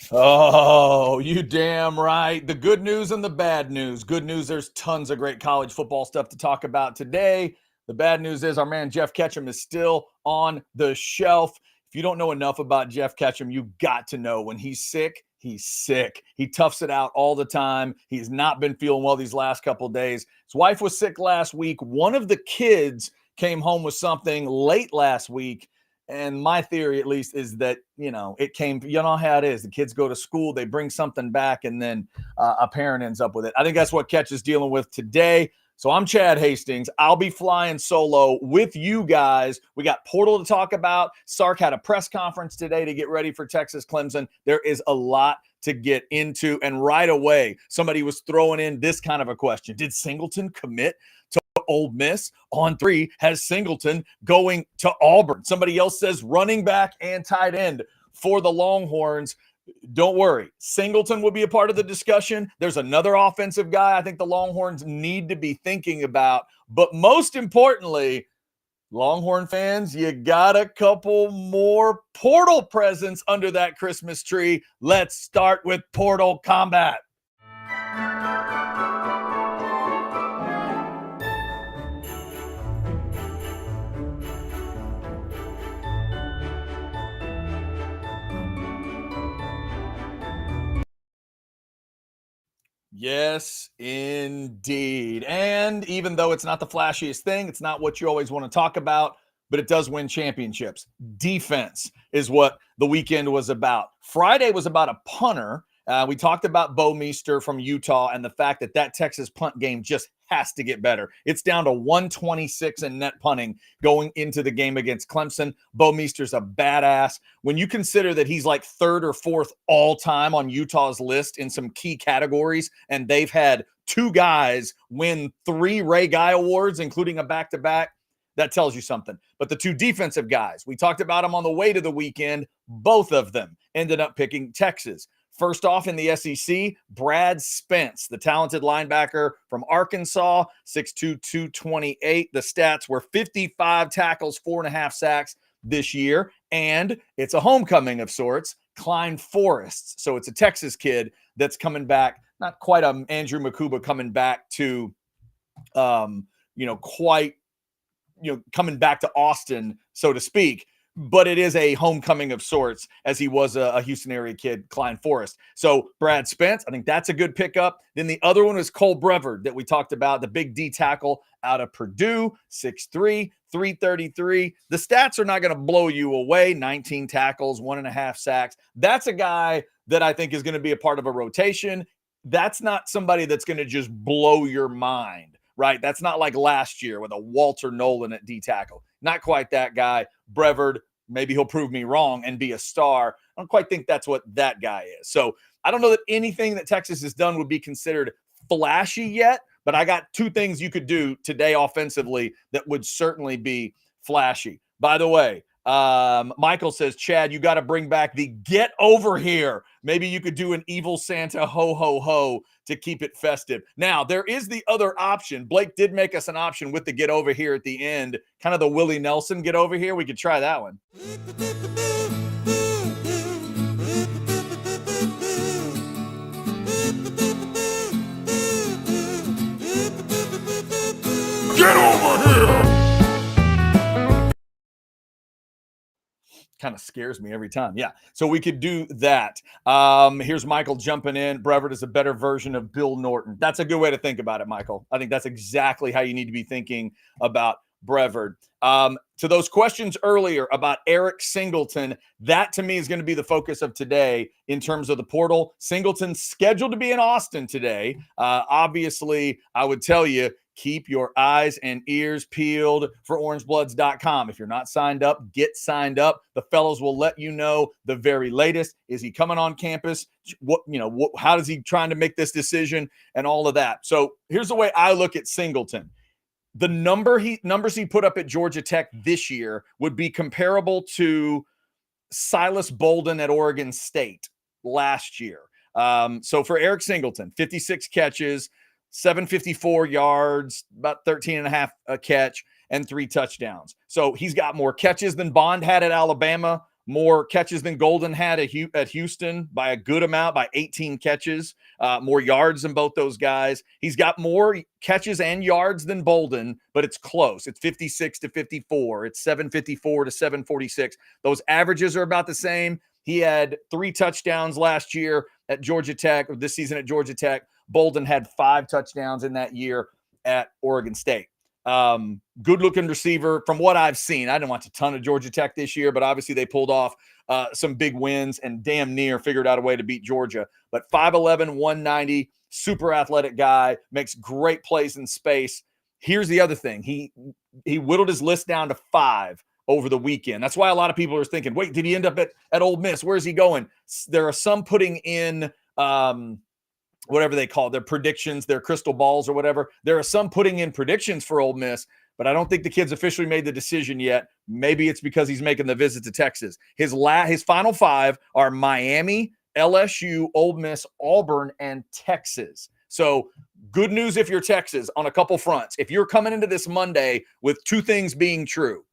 Oh, you damn right. The good news and the bad news. Good news, there's tons of great college football stuff to talk about today. The bad news is our man Jeff Ketchum is still on the shelf. If you don't know enough about Jeff Ketchum, you got to know when he's sick, he's sick. He toughs it out all the time. He's not been feeling well these last couple of days. His wife was sick last week. One of the kids came home with something late last week. And my theory, at least, is that, it came, how it is. The kids go to school, they bring something back, and then a parent ends up with it. I think that's what Ketch is dealing with today. So I'm Chad Hastings. I'll be flying solo with you guys. We got Portal to talk about. Sark had a press conference today to get ready for Texas-Clemson. There is a lot to get into. And right away, somebody was throwing in this kind of a question. Did Singleton commit to Ole Miss? On 3 has Singleton going to Auburn. Somebody else says running back and tight end for the Longhorns. Don't worry, Singleton will be a part of the discussion. There's another offensive guy I think the Longhorns need to be thinking about. But most importantly, Longhorn fans, you got a couple more Portal presents under that Christmas tree. Let's start with Portal Combat. Yes, indeed. And even though it's not the flashiest thing, it's not what you always want to talk about, but it does win championships. Defense is what the weekend was about. Friday was about a punter. We talked about Bo Meester from Utah and the fact that Texas punt game just has to get better. It's down to 126 in net punting going into the game against Clemson. Bo Meester's a badass. When you consider that he's like 3rd or 4th all time on Utah's list in some key categories, and they've had 2 guys win 3 Ray Guy awards, including a back-to-back, that tells you something. But the 2 defensive guys, we talked about them on the way to the weekend. Both of them ended up picking Texas. First off in the SEC, Brad Spence, the talented linebacker from Arkansas, 6'2", 228. The stats were 55 tackles, 4.5 sacks this year. And it's a homecoming of sorts, Klein Forrest. So it's a Texas kid that's coming back, not quite a Andrew Makuba coming back to, coming back to Austin, so to speak. But it is a homecoming of sorts, as he was a Houston area kid, Klein Forrest. So Brad Spence, I think that's a good pickup. Then the other one was Cole Brevard that we talked about, the big D tackle out of Purdue, 6'3", 333. The stats are not going to blow you away. 19 tackles, 1.5 sacks. That's a guy that I think is going to be a part of a rotation. That's not somebody that's going to just blow your mind, right? That's not like last year with a Walter Nolan at D tackle. Not quite that guy. Brevard, maybe he'll prove me wrong and be a star. I don't quite think that's what that guy is. So I don't know that anything that Texas has done would be considered flashy yet, but I got 2 things you could do today offensively that would certainly be flashy. By the way, Michael says, Chad, you got to bring back the get over here. Maybe you could do an evil Santa ho, ho, ho to keep it festive. Now, there is the other option. Blake did make us an option with the get over here at the end, kind of the Willie Nelson get over here. We could try that one. Get over here! Kind of scares me every time. Yeah. So we could do that. Here's Michael jumping in. Brevard is a better version of Bill Norton. That's a good way to think about it, Michael. I think that's exactly how you need to be thinking about Brevard. To those questions earlier about Eric Singleton, that to me is going to be the focus of today in terms of the portal. Singleton's scheduled to be in Austin today. Obviously, I would tell you, keep your eyes and ears peeled for orangebloods.com. If you're not signed up, get signed up. The fellows will let you know the very latest. Is he coming on campus? How is he trying to make this decision and all of that? So here's the way I look at Singleton. The numbers he put up at Georgia Tech this year would be comparable to Silas Bolden at Oregon State last year. So for Eric Singleton, 56 catches, 754 yards, about 13 and a half a catch, and 3 touchdowns. So he's got more catches than Bond had at Alabama, more catches than Golden had at Houston by a good amount, by 18 catches, more yards than both those guys. He's got more catches and yards than Bolden, but it's close. It's 56 to 54. It's 754 to 746. Those averages are about the same. He had 3 touchdowns last year at Georgia Tech, or this season at Georgia Tech. Bolden had 5 touchdowns in that year at Oregon State. Good-looking receiver from what I've seen. I didn't watch a ton of Georgia Tech this year, but obviously they pulled off some big wins and damn near figured out a way to beat Georgia. But 5'11", 190, super athletic guy, makes great plays in space. Here's the other thing. He whittled his list down to 5 over the weekend. That's why a lot of people are thinking, wait, did he end up at Ole Miss? Where's he going? There are some putting in whatever they call it, their predictions, their crystal balls or whatever. There are some putting in predictions for Ole Miss, but I don't think the kid's officially made the decision yet. Maybe it's because he's making the visit to Texas. His final 5 are Miami, LSU, Ole Miss, Auburn, and Texas. So good news if you're Texas on a couple fronts. If you're coming into this Monday with 2 things being true.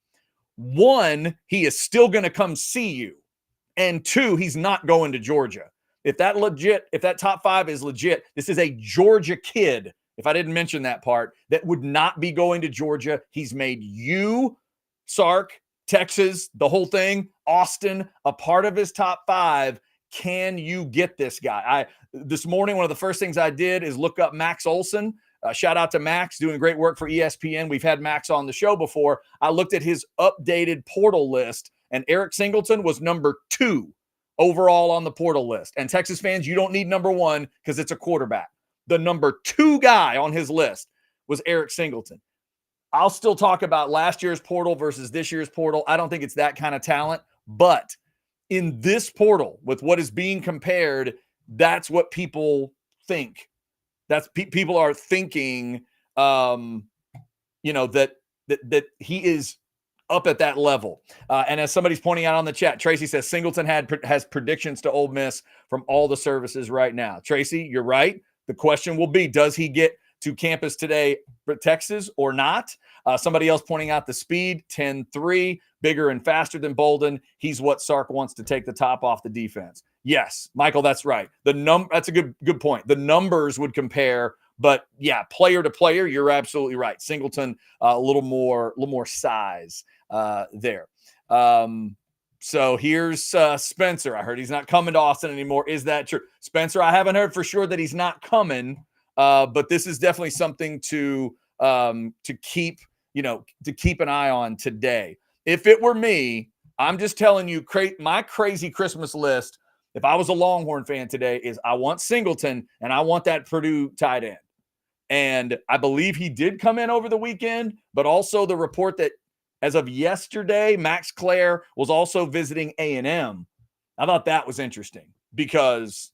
1, he is still going to come see you. And 2, he's not going to Georgia. If that top 5 is legit, this is a Georgia kid, if I didn't mention that part, that would not be going to Georgia. He's made you, Sark, Texas, the whole thing, Austin, a part of his top 5. Can you get this guy? This morning, one of the first things I did is look up Max Olson. Shout out to Max, doing great work for ESPN. We've had Max on the show before. I looked at his updated portal list, and Eric Singleton was number 2 overall on the portal list. And Texas fans, you don't need number 1 because it's a quarterback. The number 2 guy on his list was Eric Singleton. I'll still talk about last year's portal versus this year's portal. I don't think it's that kind of talent. But in this portal, with what is being compared, that's what people think. That's people are thinking, that he is up at that level. And as somebody's pointing out on the chat, Tracy says Singleton has predictions to Ole Miss from all the services right now. Tracy, you're right. The question will be, does he get to campus today for Texas or not? Somebody else pointing out the speed, 10-3, bigger and faster than Bolden. He's what Sark wants to take the top off the defense. Yes, Michael, that's right. That's a good point. The numbers would compare, but yeah, player to player, you're absolutely right. Singleton, a little more size there. So here's Spencer. I heard he's not coming to Austin anymore. Is that true? Spencer, I haven't heard for sure that he's not coming, but this is definitely something to keep an eye on today. If it were me, I'm just telling you, my crazy Christmas list, if I was a Longhorn fan today, is I want Singleton and I want that Purdue tight end. And I believe he did come in over the weekend, but also the report that as of yesterday, Max Klare was also visiting A&M. I thought that was interesting because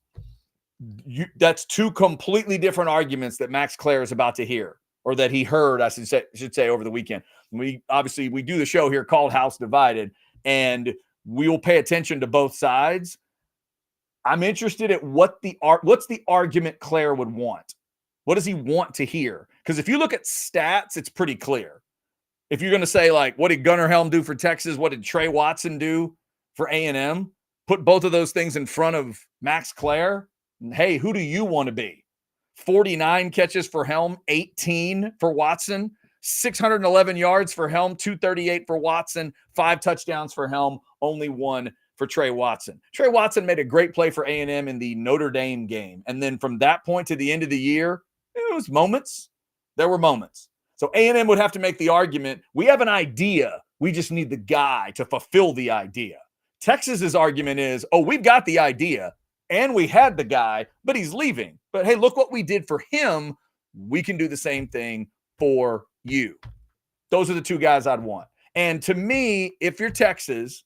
that's 2 completely different arguments that Max Klare is about to hear, or that he heard, I should say over the weekend. We do the show here called House Divided, and we will pay attention to both sides. I'm interested at what's the argument Klare would want. What does he want to hear? Because if you look at stats, it's pretty clear. If you're going to say, like, what did Gunnar Helm do for Texas? What did Trey Watson do for A&M? Put both of those things in front of Max Klare. And hey, who do you want to be? 49 catches for Helm, 18 for Watson, 611 yards for Helm, 238 for Watson, 5 touchdowns for Helm, only 1 for Trey Watson. Trey Watson made a great play for A&M in the Notre Dame game. And then from that point to the end of the year, it was moments. There were moments. So A&M would have to make the argument, we have an idea. We just need the guy to fulfill the idea. Texas's argument is, we've got the idea and we had the guy, but he's leaving. But hey, look what we did for him. We can do the same thing for you. Those are the 2 guys I'd want. And to me, if you're Texas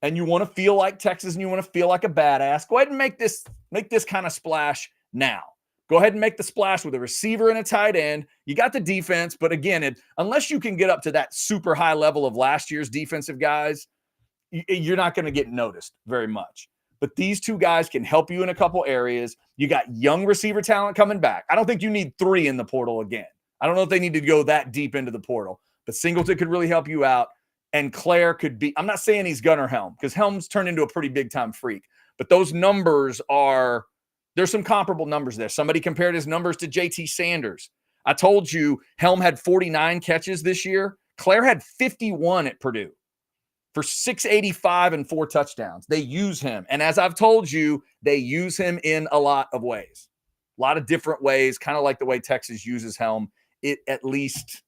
and you want to feel like Texas and you want to feel like a badass, go ahead and make this kind of splash now. Go ahead and make the splash with a receiver and a tight end. You got the defense, but again, unless you can get up to that super high level of last year's defensive guys, you're not going to get noticed very much. But these 2 guys can help you in a couple areas. You got young receiver talent coming back. I don't think you need 3 in the portal again. I don't know if they need to go that deep into the portal, but Singleton could really help you out. And Klare could be, I'm not saying he's Gunnar Helm, because Helm's turned into a pretty big time freak, but those numbers are, there's some comparable numbers there. Somebody compared his numbers to JT Sanders. I told you Helm had 49 catches this year. Klare had 51 at Purdue for 685 and 4 touchdowns. They use him. And as I've told you, they use him in a lot of ways, a lot of different ways, kind of like the way Texas uses Helm. It at least,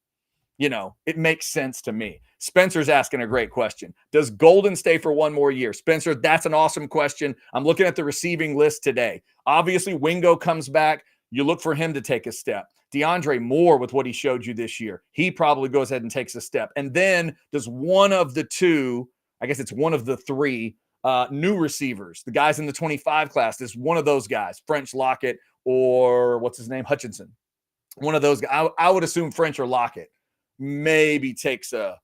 it makes sense to me. Spencer's asking a great question. Does Golden stay for one more year? Spencer, that's an awesome question. I'm looking at the receiving list today. Obviously, Wingo comes back. You look for him to take a step. DeAndre Moore, with what he showed you this year, he probably goes ahead and takes a step. And then does one of the two, I guess it's one of the three new receivers, the guys in the 25 class, does one of those guys, French, Lockett, or what's his name, Hutchinson. One of those guys, I would assume French or Lockett maybe takes a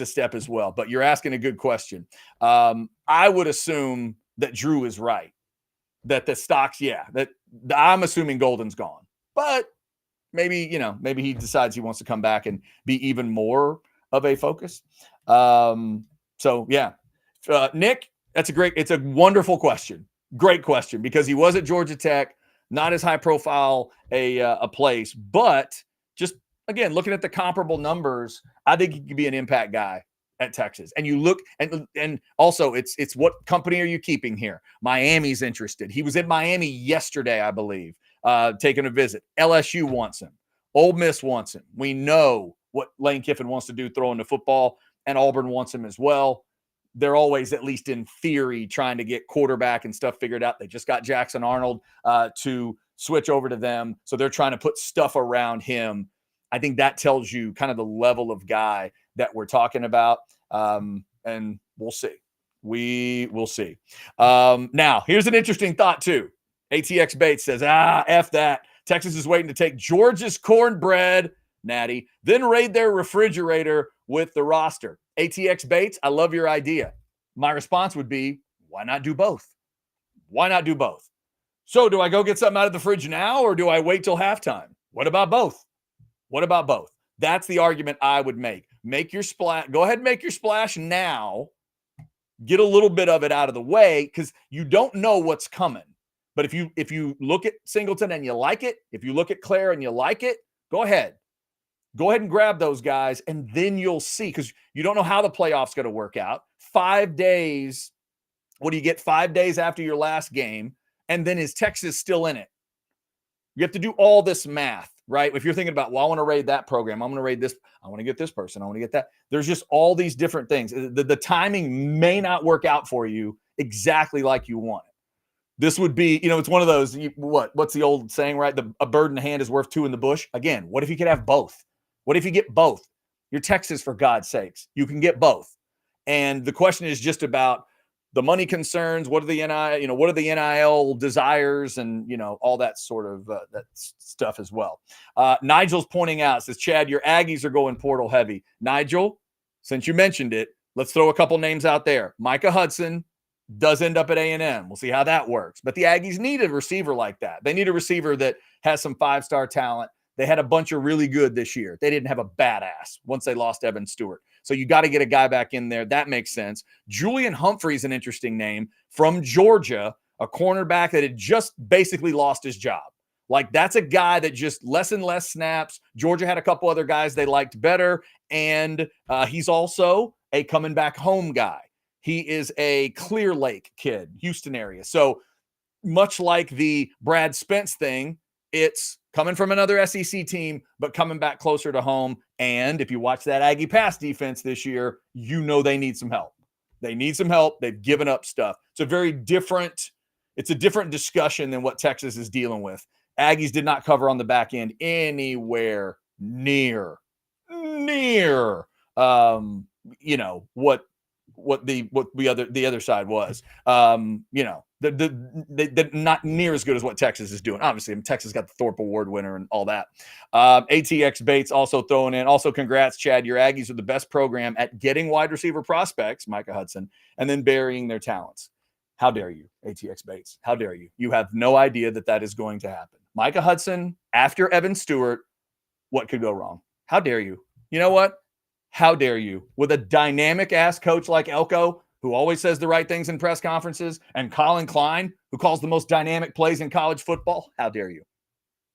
step as well. But you're asking a good question. I would assume that Drew is right, that the stocks, that I'm assuming Golden's gone. But maybe he decides he wants to come back and be even more of a focus. Nick, it's a wonderful question. Great question, because he was at Georgia Tech, not as high profile a place, but just, again, looking at the comparable numbers, I think he could be an impact guy at Texas. And you look, and also it's what company are you keeping here? Miami's interested. He was in Miami yesterday, I believe, taking a visit. LSU wants him. Ole Miss wants him. We know what Lane Kiffin wants to do throwing the football, and Auburn wants him as well. They're always, at least in theory, trying to get quarterback and stuff figured out. They just got Jackson Arnold to switch over to them. So they're trying to put stuff around him. I think that tells you kind of the level of guy that we're talking about. And we'll see. We will see. Now, here's an interesting thought, too. ATX Bates says, F that. Texas is waiting to take Georgia's cornbread, Natty, then raid their refrigerator with the roster. ATX Bates, I love your idea. My response would be, why not do both? Why not do both? So do I go get something out of the fridge now, or do I wait till halftime? What about both? What about both? That's the argument I would make. Make your splash. Go ahead and make your splash now. Get a little bit of it out of the way, because you don't know what's coming. But if you look at Singleton and you like it, if you look at Klare and you like it, go ahead. Go ahead and grab those guys, and then you'll see, because you don't know how the playoff's going to work out. 5 days. What do you get 5 days after your last game? And then is Texas still in it? You have to do all this math, right? If you're thinking about, well, I want to raid that program, I'm going to raid this, I want to get this person, I want to get that. There's just all these different things. The timing may not work out for you exactly like you want it. This would be, it's one of those, what's the old saying, right? A bird in the hand is worth 2 in the bush. Again, what if you could have both? What if you get both? You're Texas, for God's sakes. You can get both. And the question is just about the money concerns. What are the NIL desires, and all that sort of that stuff as well. Nigel's pointing out, says, Chad, your Aggies are going portal heavy. Nigel, since you mentioned it, let's throw a couple names out there. Micah Hudson does end up at A&M. We'll see how that works. But the Aggies need a receiver like that. They need a receiver that has some 5-star talent. They had a bunch of really good this year. They didn't have a badass once they lost Evan Stewart. So you got to get a guy back in there. That makes sense. Julian Humphrey's an interesting name from Georgia, a cornerback that had just basically lost his job. Like, that's a guy that just less and less snaps. Georgia had a couple other guys they liked better. And he's also a coming back home guy. He is a Clear Lake kid, Houston area. So much like the Brad Spence thing, it's coming from another SEC team, but coming back closer to home. And if you watch that Aggie pass defense this year, they need some help. They need some help. They've given up stuff. It's a different discussion than what Texas is dealing with. Aggies did not cover on the back end anywhere near what the other side was. They're not near as good as what Texas is doing. Obviously, Texas got the Thorpe Award winner and all that. ATX Bates also throwing in. Also, congrats, Chad. Your Aggies are the best program at getting wide receiver prospects, Micah Hudson, and then burying their talents. How dare you, ATX Bates? How dare you? You have no idea that is going to happen. Micah Hudson, after Evan Stewart, what could go wrong? How dare you? You know what? How dare you? With a dynamic ass coach like Elko, who always says the right things in press conferences, and Colin Klein, who calls the most dynamic plays in college football. How dare you?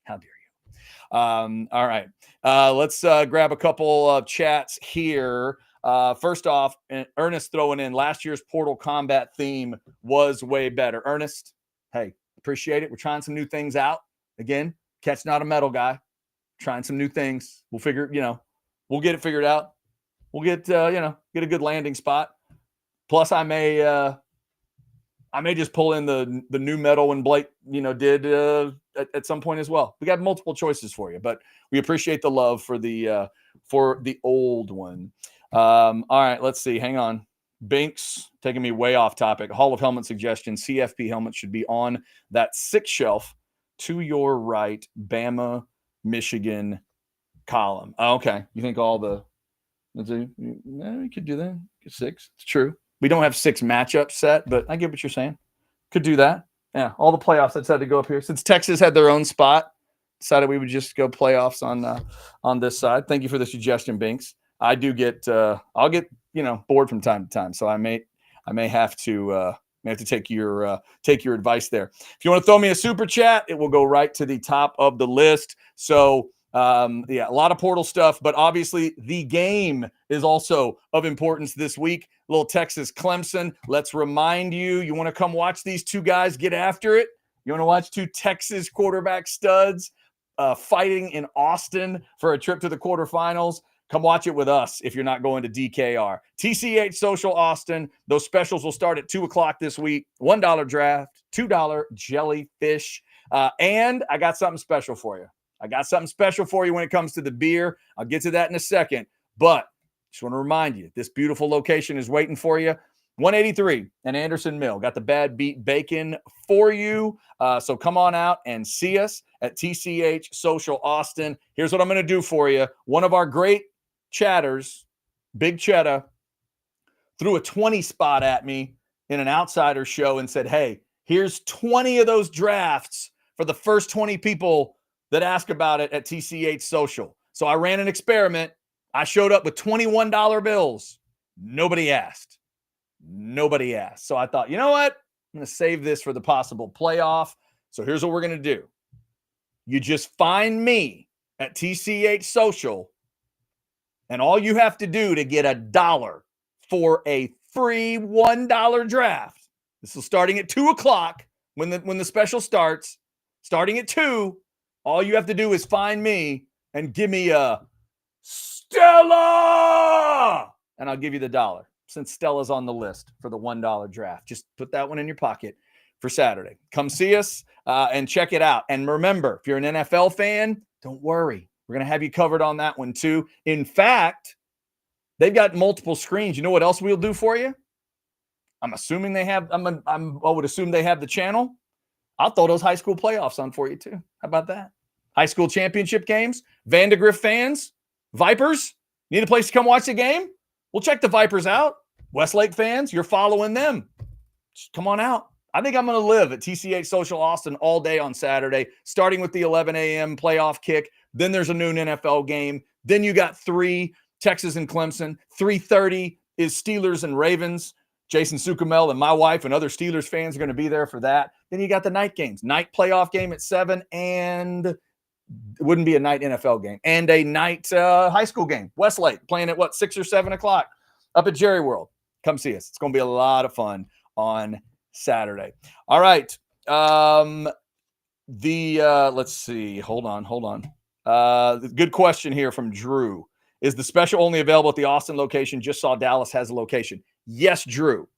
How dare you? All right. Let's grab a couple of chats here. First off, Ernest throwing in last year's Portal Combat theme was way better. Ernest, hey, appreciate it. We're trying some new things out. Again, Cat's not a metal guy. Trying some new things. We'll figure, we'll get it figured out. We'll get, get a good landing spot. Plus, I may just pull in the new metal when Blake, did at some point as well. We got multiple choices for you, but we appreciate the love for the old one. All right, let's see. Hang on. Binks taking me way off topic. Hall of Helmet suggestion. CFP helmet should be on that 6th shelf to your right. Bama, Michigan column. Okay. You think all the we could do that. 6. It's true. We don't have 6 matchups set, but I get what you're saying. Could do that. Yeah. All the playoffs that had to go up here. Since Texas had their own spot, decided we would just go playoffs on this side. Thank you for the suggestion, Binks. I do get I'll get bored from time to time, so I may have to take your advice there. If you want to throw me a super chat, it will go right to the top of the list. So a lot of portal stuff, but obviously the game is also of importance this week. A little Texas-Clemson. Let's remind you, you want to come watch these two guys get after it? You want to watch 2 Texas quarterback studs fighting in Austin for a trip to the quarterfinals? Come watch it with us if you're not going to DKR. TCH Social Austin. Those specials will start at 2 o'clock this week. $1 draft, $2 jellyfish. And I got something special for you. When it comes to the beer. I'll get to that in a second. But just want to remind you, this beautiful location is waiting for you. 183 and Anderson Mill. Got the Bad Beat Bacon for you. So come on out and see us at TCH Social Austin. Here's what I'm going to do for you. One of our great chatters, Big Cheddar, threw a 20 spot at me in an outsider show and said, hey, here's 20 of those drafts for the first 20 people that ask about it at TCH Social. So I ran an experiment. I showed up with $21 bills. Nobody asked. So I thought, you know what? I'm going to save this for the possible playoff. So here's what we're going to do. You just find me at TCH Social, and all you have to do to get $1 for a free $1 draft. This is starting at 2 o'clock when the special starts. Starting at 2, all you have to do is find me and give me a Stella, and I'll give you the $1. Since Stella's on the list for the $1 draft, just put that one in your pocket for Saturday. Come see us and check it out. And remember, if you're an NFL fan, don't worry. We're going to have you covered on that one too. In fact, they've got multiple screens. You know what else we'll do for you? I would assume they have the channel. I'll throw those high school playoffs on for you too. How about that? High school championship games, Vandergrift fans, Vipers, need a place to come watch the game? We'll check the Vipers out. Westlake fans, you're following them. Just come on out. I think I'm going to live at TCH Social Austin all day on Saturday, starting with the 11 a.m. playoff kick. Then there's a noon NFL game. Then you got 3, Texas and Clemson. 3:30 is Steelers and Ravens. Jason Sukamel and my wife and other Steelers fans are going to be there for that. Then you got the night games. Night playoff game at 7, and it wouldn't be a night NFL game. And a night high school game. Westlake playing at 6 or 7 o'clock up at Jerry World. Come see us. It's going to be a lot of fun on Saturday. All right. Let's see. Hold on. Good question here from Drew. Is the special only available at the Austin location? Just saw Dallas has a location. Yes, Drew.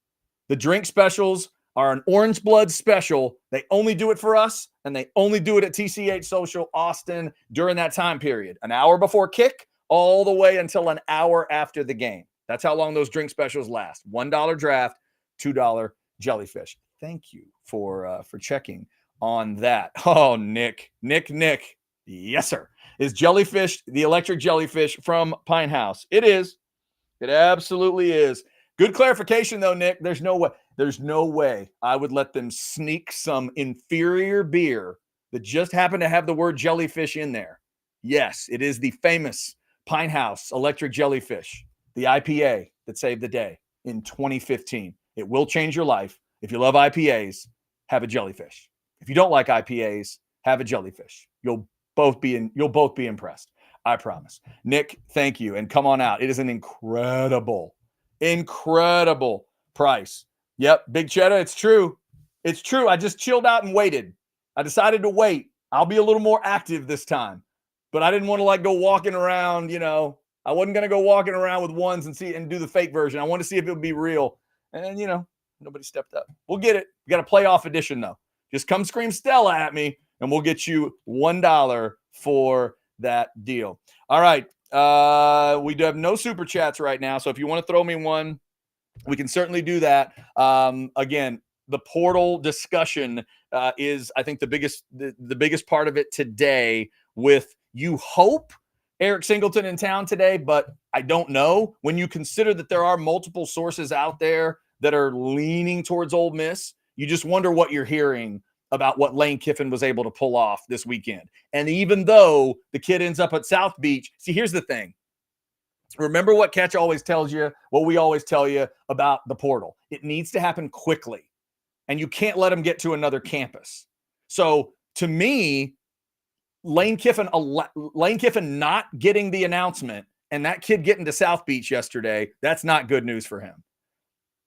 The drink specials are an Orange Blood special. They only do it for us, and they only do it at TCH Social Austin during that time period. An hour before kick, all the way until an hour after the game. That's how long those drink specials last. $1 draft, $2 jellyfish. Thank you for checking on that. Oh, Nick. Yes, sir. Is jellyfish the electric jellyfish from Pine House? It is. It absolutely is. Good clarification, though, Nick. There's no way I would let them sneak some inferior beer that just happened to have the word jellyfish in there. Yes, it is the famous Pine House Electric Jellyfish, the IPA that saved the day in 2015. It will change your life. If you love IPAs, have a jellyfish. If you don't like IPAs, have a jellyfish. You'll both be impressed. I promise. Nick, thank you. And come on out. It is an incredible price. Yep, Big Cheddar, it's true. It's true. I just chilled out and waited. I decided to wait. I'll be a little more active this time. But I didn't want to go walking around, I wasn't going to go walking around with ones and do the fake version. I wanted to see if it would be real. And, nobody stepped up. We'll get it. We got a playoff edition, though. Just come scream Stella at me, and we'll get you $1 for that deal. All right. We do have no super chats right now. So if you want to throw me one, we can certainly do that. Again, the portal discussion is, I think, the biggest part of it today, with you hope Eric Singleton in town today, but I don't know. When you consider that there are multiple sources out there that are leaning towards Ole Miss, you just wonder what you're hearing about what Lane Kiffin was able to pull off this weekend. And even though the kid ends up at South Beach, see, here's the thing. Remember what Ketch always tells you, what we always tell you about the portal. It needs to happen quickly, and you can't let them get to another campus. So to me, Lane Kiffin not getting the announcement and that kid getting to South Beach yesterday, that's not good news for him.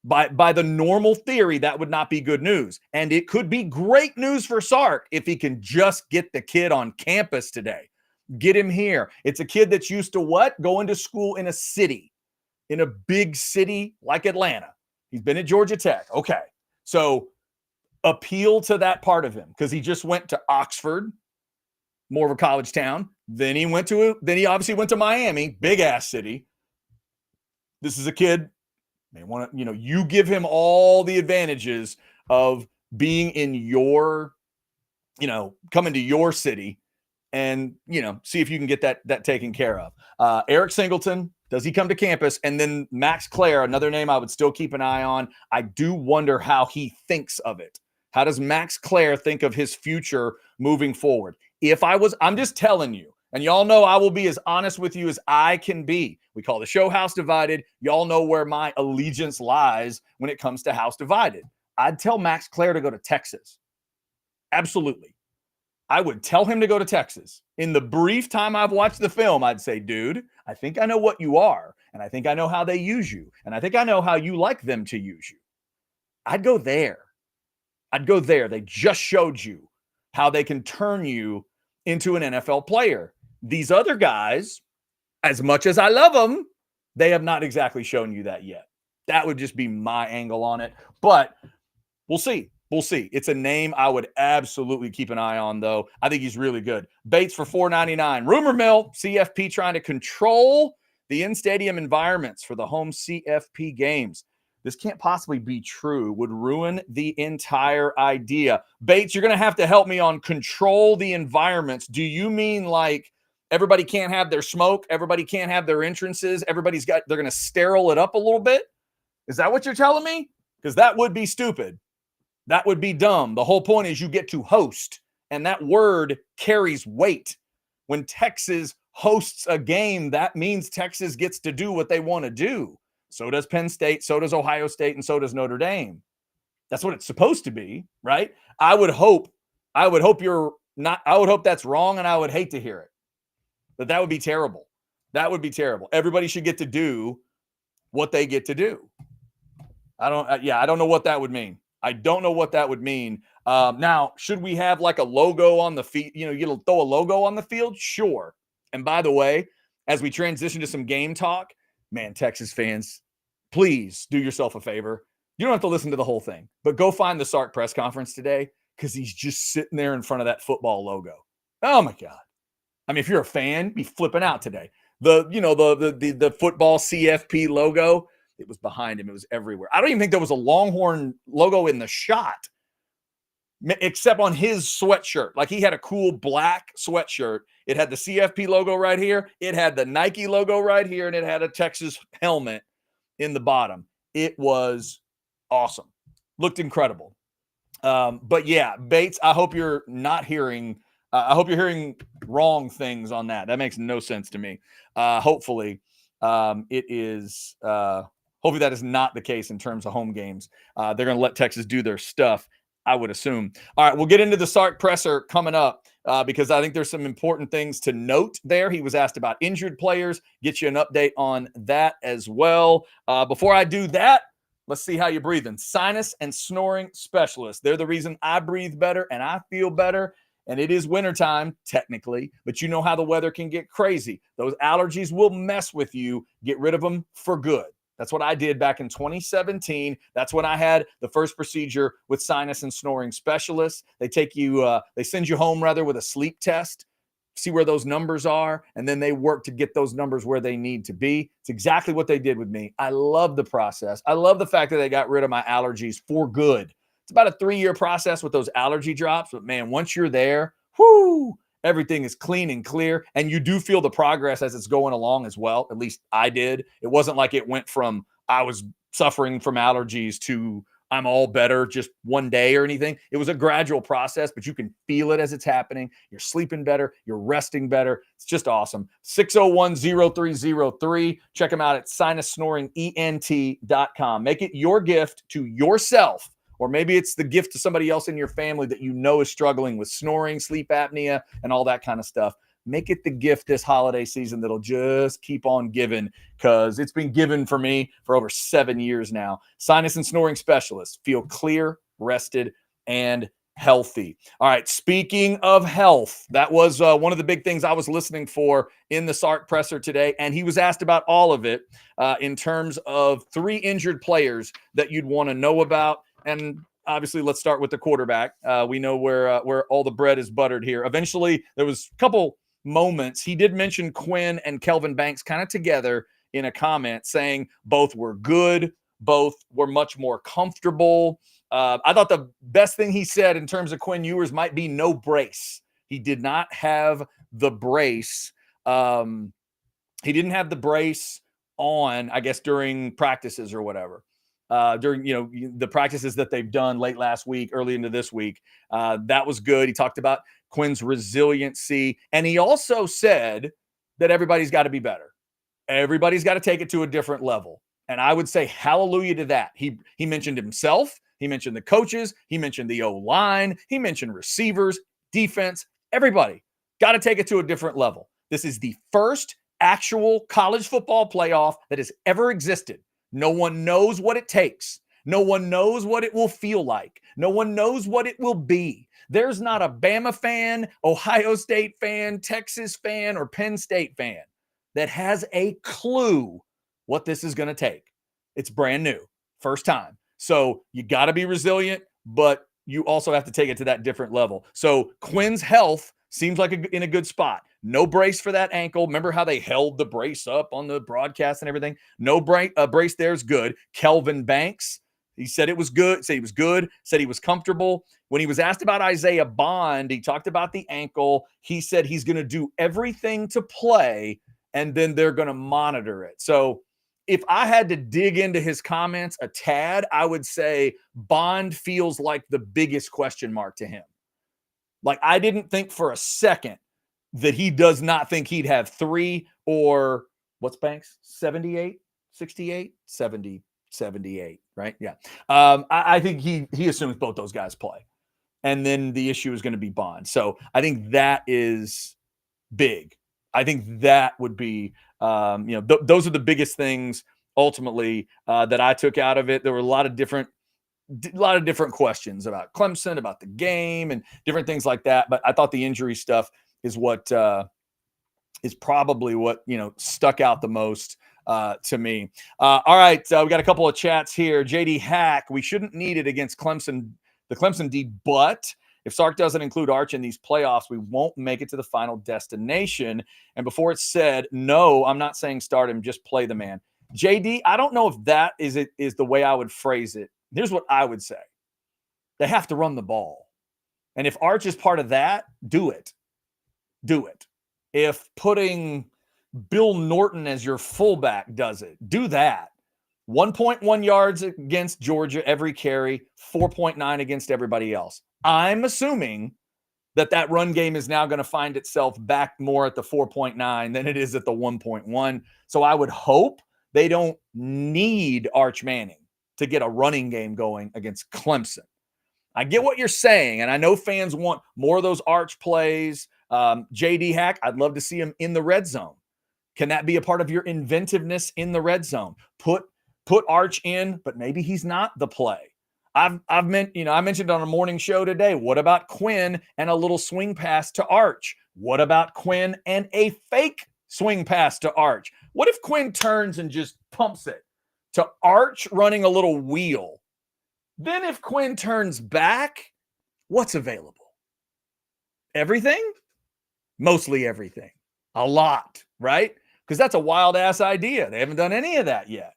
By the normal theory, that would not be good news. And it could be great news for Sark if he can just get the kid on campus today. Get him here. It's a kid that's used to what? Going to school in a city, in a big city like Atlanta. He's been at Georgia Tech. Okay. So appeal to that part of him, because he just went to Oxford, more of a college town. Then he obviously went to Miami, big ass city. This is a kid. They want to, you give him all the advantages of being in your, coming to your city, and, see if you can get that taken care of. Eric Singleton, does he come to campus? And then Max Klare, another name I would still keep an eye on. I do wonder how he thinks of it. How does Max Klare think of his future moving forward? I'm just telling you, and y'all know I will be as honest with you as I can be. We call the show House Divided. Y'all know where my allegiance lies when it comes to House Divided. I'd tell Max Klare to go to Texas. Absolutely. I would tell him to go to Texas. In the brief time I've watched the film, I'd say, dude, I think I know what you are, and I think I know how they use you, and I think I know how you like them to use you. I'd go there. They just showed you how they can turn you into an NFL player. These other guys, as much as I love them, they have not exactly shown you that yet. That would just be my angle on it. But we'll see. It's a name I would absolutely keep an eye on, though. I think he's really good. Bates for $4.99. Rumor mill, CFP trying to control the in-stadium environments for the home CFP games. This can't possibly be true. Would ruin the entire idea. Bates, you're going to have to help me on control the environments. Do you mean like everybody can't have their smoke? Everybody can't have their entrances? They're going to sterile it up a little bit? Is that what you're telling me? Because that would be stupid. That would be dumb. The whole point is you get to host, and that word carries weight. When Texas hosts a game, that means Texas gets to do what they want to do. So does Penn State, so does Ohio State, and so does Notre Dame. That's what it's supposed to be, right? I would hope you're not. I would hope that's wrong, and I would hate to hear it. But that would be terrible. That would be terrible. Everybody should get to do what they get to do. I don't know what that would mean. I don't know what that would mean. Now, should we have like a logo on the field? You'll throw a logo on the field? Sure. And by the way, as we transition to some game talk, man, Texas fans, please do yourself a favor. You don't have to listen to the whole thing, but go find the Sark press conference today, because he's just sitting there in front of that football logo. Oh my God. I mean, if you're a fan, be flipping out today. The football CFP logo, it was behind him. It was everywhere. I don't even think there was a Longhorn logo in the shot, except on his sweatshirt. Like, he had a cool black sweatshirt. It had the CFP logo right here. It had the Nike logo right here, and it had a Texas helmet in the bottom. It was awesome. Looked incredible. But yeah, Bates, I hope you're not hearing. I hope you're hearing wrong things on that. That makes no sense to me. Hopefully it is hopefully that is not the case in terms of home games. They're going to let Texas do their stuff, I would assume. All right, we'll get into the Sark presser coming up because I think there's some important things to note there. He was asked about injured players. Get you an update on that as well. Before I do that, let's see how you're breathing. Sinus and snoring specialists. They're the reason I breathe better and I feel better. And it is wintertime, technically, but you know how the weather can get crazy. Those allergies will mess with you. Get rid of them for good. That's what I did back in 2017. That's when I had the first procedure with sinus and snoring specialists. They take you, they send you home rather with a sleep test, see where those numbers are, and then they work to get those numbers where they need to be. It's exactly what they did with me. I love the process. I love the fact that they got rid of my allergies for good. It's about a 3-year process with those allergy drops, but man, once you're there, whoo, everything is clean and clear, and you do feel the progress as it's going along as well. At least I did. It wasn't like it went from I was suffering from allergies to I'm all better just one day or anything. It was a gradual process, but you can feel it as it's happening. You're sleeping better. You're resting better. It's just awesome. 601-0303. Check them out at sinussnoringent.com. Make it your gift to yourself, or maybe it's the gift to somebody else in your family that you know is struggling with snoring, sleep apnea, and all that kind of stuff. Make it the gift this holiday season that'll just keep on giving, because it's been given for me for over 7 years now. Sinus and snoring specialists. Feel clear, rested, and healthy. All right, speaking of health, that was one of the big things I was listening for in the Sark presser today, and he was asked about all of it in terms of 3 injured players that you'd want to know about. And obviously, let's start with the quarterback. We know where all the bread is buttered here. Eventually, there was a couple moments. He did mention Quinn and Kelvin Banks kind of together in a comment saying both were good, both were much more comfortable. I thought the best thing he said in terms of Quinn Ewers might be no brace. He did not have the brace. He didn't have the brace on, I guess, during practices or whatever. During the practices that they've done late last week, early into this week. That was good. He talked about Quinn's resiliency. And he also said that everybody's got to be better. Everybody's got to take it to a different level. And I would say hallelujah to that. He mentioned himself. He mentioned the coaches. He mentioned the O-line. He mentioned receivers, defense. Everybody got to take it to a different level. This is the first actual college football playoff that has ever existed. No one knows what it takes. No one knows what it will feel like. No one knows what it will be. There's not a Bama fan, Ohio State fan, Texas fan, or Penn State fan that has a clue what this is going to take. It's brand new. First time. So you got to be resilient, but you also have to take it to that different level. So Quinn's health seems like in a good spot. No brace for that ankle. Remember how they held the brace up on the broadcast and everything? No brace there is good. Kelvin Banks, he said it was good. Said he was good. Said he was comfortable. When he was asked about Isaiah Bond, he talked about the ankle. He said he's going to do everything to play, and then they're going to monitor it. So if I had to dig into his comments a tad, I would say Bond feels like the biggest question mark to him. Like, I didn't think for a second that he does not think he'd have 3 or what's Banks? 78, 68, 70, 78, right? Yeah. I think he assumes both those guys play. And then the issue is going to be Bond. So I think that is big. I think that would be, those are the biggest things ultimately that I took out of it. There were a lot of different questions about Clemson, about the game, and different things like that. But I thought the injury stuff is what is probably what stuck out the most to me. All right, we got a couple of chats here. JD Hack, we shouldn't need it against Clemson, the Clemson D, but if Sark doesn't include Arch in these playoffs, we won't make it to the final destination. And before it's said, no, I'm not saying start him, just play the man. JD, I don't know if that is the way I would phrase it. Here's what I would say. They have to run the ball. And if Arch is part of that, do it. Do it. If putting Bill Norton as your fullback does it, do that. 1.1 yards against Georgia every carry, 4.9 against everybody else. I'm assuming that run game is now going to find itself back more at the 4.9 than it is at the 1.1. So I would hope they don't need Arch Manning to get a running game going against Clemson. I get what you're saying, and I know fans want more of those Arch plays. J.D. Hack, I'd love to see him in the red zone. Can that be a part of your inventiveness in the red zone? Put Arch in, but maybe he's not the play. I mentioned on a morning show today, what about Quinn and a little swing pass to Arch? What about Quinn and a fake swing pass to Arch? What if Quinn turns and just pumps it to Arch running a little wheel? Then if Quinn turns back, what's available? Everything? Mostly everything. A lot, right? Because that's a wild ass idea. They haven't done any of that yet.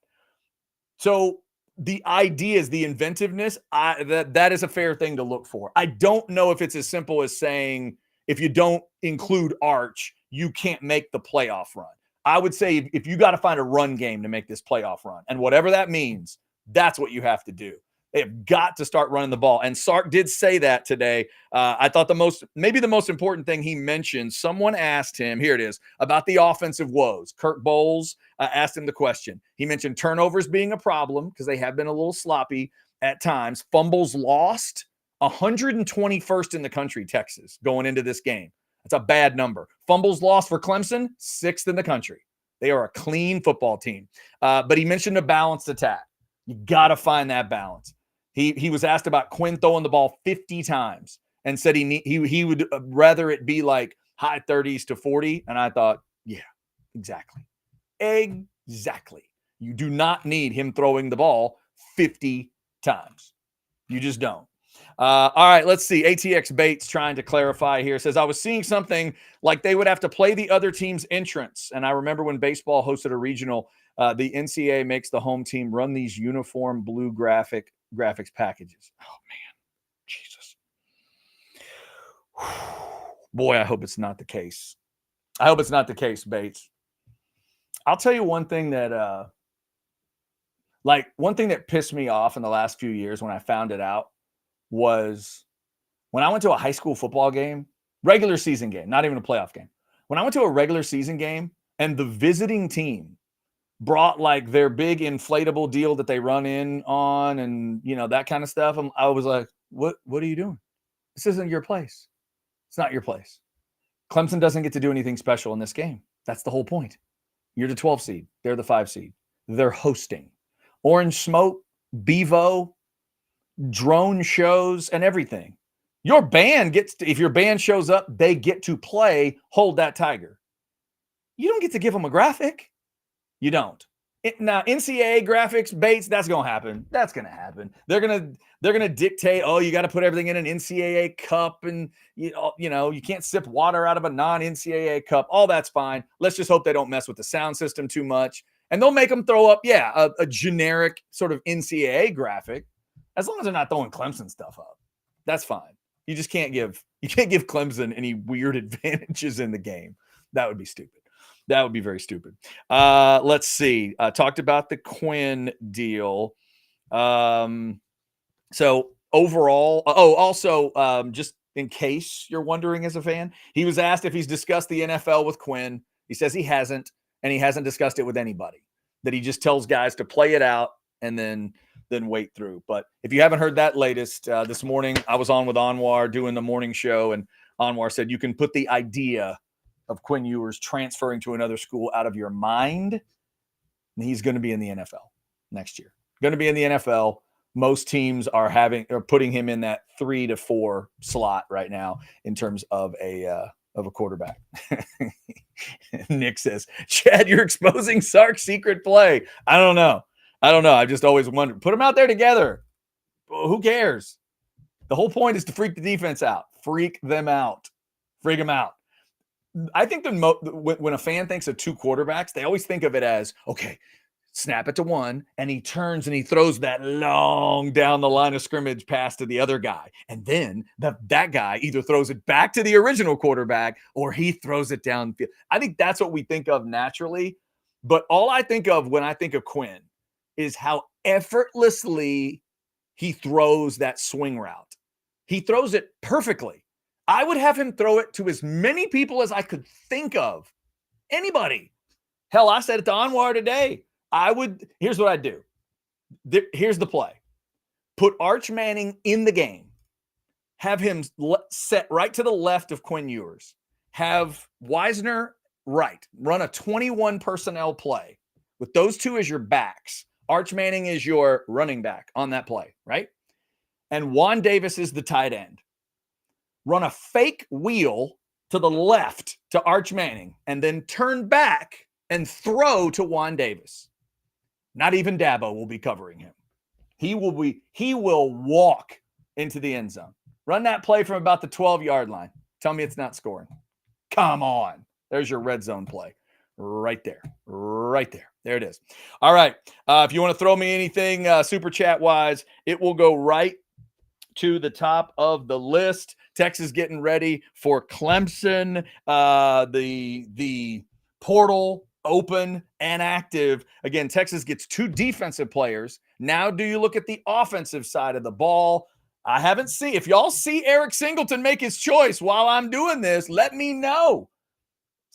So the ideas, the inventiveness, that is a fair thing to look for. I don't know if it's as simple as saying if you don't include Arch, you can't make the playoff run. I would say if you got to find a run game to make this playoff run, and whatever that means, that's what you have to do. They have got to start running the ball. And Sark did say that today. I thought maybe the most important thing he mentioned, someone asked him, here it is, about the offensive woes. Kirk Bowles asked him the question. He mentioned turnovers being a problem because they have been a little sloppy at times. Fumbles lost, 121st in the country, Texas, going into this game. That's a bad number. Fumbles lost for Clemson, 6th in the country. They are a clean football team. But he mentioned a balanced attack. You got to find that balance. He was asked about Quinn throwing the ball 50 times and said he would rather it be like high 30s to 40. And I thought, yeah, exactly. Exactly. You do not need him throwing the ball 50 times. You just don't. All right, let's see. ATX Bates trying to clarify here says, I was seeing something like they would have to play the other team's entrance. And I remember when baseball hosted a regional, the NCAA makes the home team run these uniform blue graphics packages. Oh, man. Jesus. Boy, I hope it's not the case. I hope it's not the case, Bates. I'll tell you one thing that pissed me off in the last few years when I found it out was when I went to a high school football game, regular season game, not even a playoff game. When I went to a regular season game and the visiting team brought like their big inflatable deal that they run in on and, that kind of stuff, I was like, what are you doing? This isn't your place. It's not your place. Clemson doesn't get to do anything special in this game. That's the whole point. You're the 12 seed. They're the 5 seed. They're hosting. Orange smoke, Bevo, drone shows, and everything. Your band if your band shows up, they get to play Hold That Tiger. You don't get to give them a graphic. You don't. Now, NCAA graphics, Bates, that's going to happen. That's going to happen. They're going to dictate, you got to put everything in an NCAA cup and, you can't sip water out of a non-NCAA cup. All that's fine. Let's just hope they don't mess with the sound system too much. And they'll make them throw up, a generic sort of NCAA graphic, as long as they're not throwing Clemson stuff up. That's fine. You just can't give Clemson any weird advantages in the game. That would be stupid. That would be very stupid. Let's see. Talked about the Quinn deal. So overall, also, just in case you're wondering as a fan, he was asked if he's discussed the NFL with Quinn. He says he hasn't, and he hasn't discussed it with anybody, that he just tells guys to play it out and then wait through. But if you haven't heard that latest, this morning I was on with Anwar doing the morning show, and Anwar said you can put the idea of Quinn Ewers transferring to another school out of your mind, and he's going to be in the NFL next year. Going to be in the NFL. Most teams are putting him in that 3 to 4 slot right now in terms of a quarterback. Nick says, Chad, you're exposing Sark's secret play. I don't know. I've just always wondered. Put them out there together. Who cares? The whole point is to freak the defense out. Freak them out. Freak them out. I think when a fan thinks of 2 quarterbacks, they always think of it as, okay, snap it to one, and he turns and he throws that long down the line of scrimmage pass to the other guy. And then that guy either throws it back to the original quarterback or he throws it downfield. I think that's what we think of naturally. But all I think of when I think of Quinn is how effortlessly he throws that swing route. He throws it perfectly. I would have him throw it to as many people as I could think of. Anybody. Hell, I said it to Anwar today. Here's what I'd do. Here's the play. Put Arch Manning in the game. Have him set right to the left of Quinn Ewers. Have Wisner right. Run a 21 personnel play with those two as your backs. Arch Manning is your running back on that play, right? And Juan Davis is the tight end. Run a fake wheel to the left to Arch Manning and then turn back and throw to Juan Davis. Not even Dabo will be covering him. He will walk into the end zone. Run that play from about the 12-yard line. Tell me it's not scoring. Come on. There's your red zone play. Right there. Right there. There it is. All right. If you want to throw me anything super chat-wise, it will go right to the top of the list. Texas getting ready for Clemson. The portal open and active. Again, Texas gets 2 defensive players. Now, do you look at the offensive side of the ball? I haven't seen. If y'all see Eric Singleton make his choice while I'm doing this, let me know.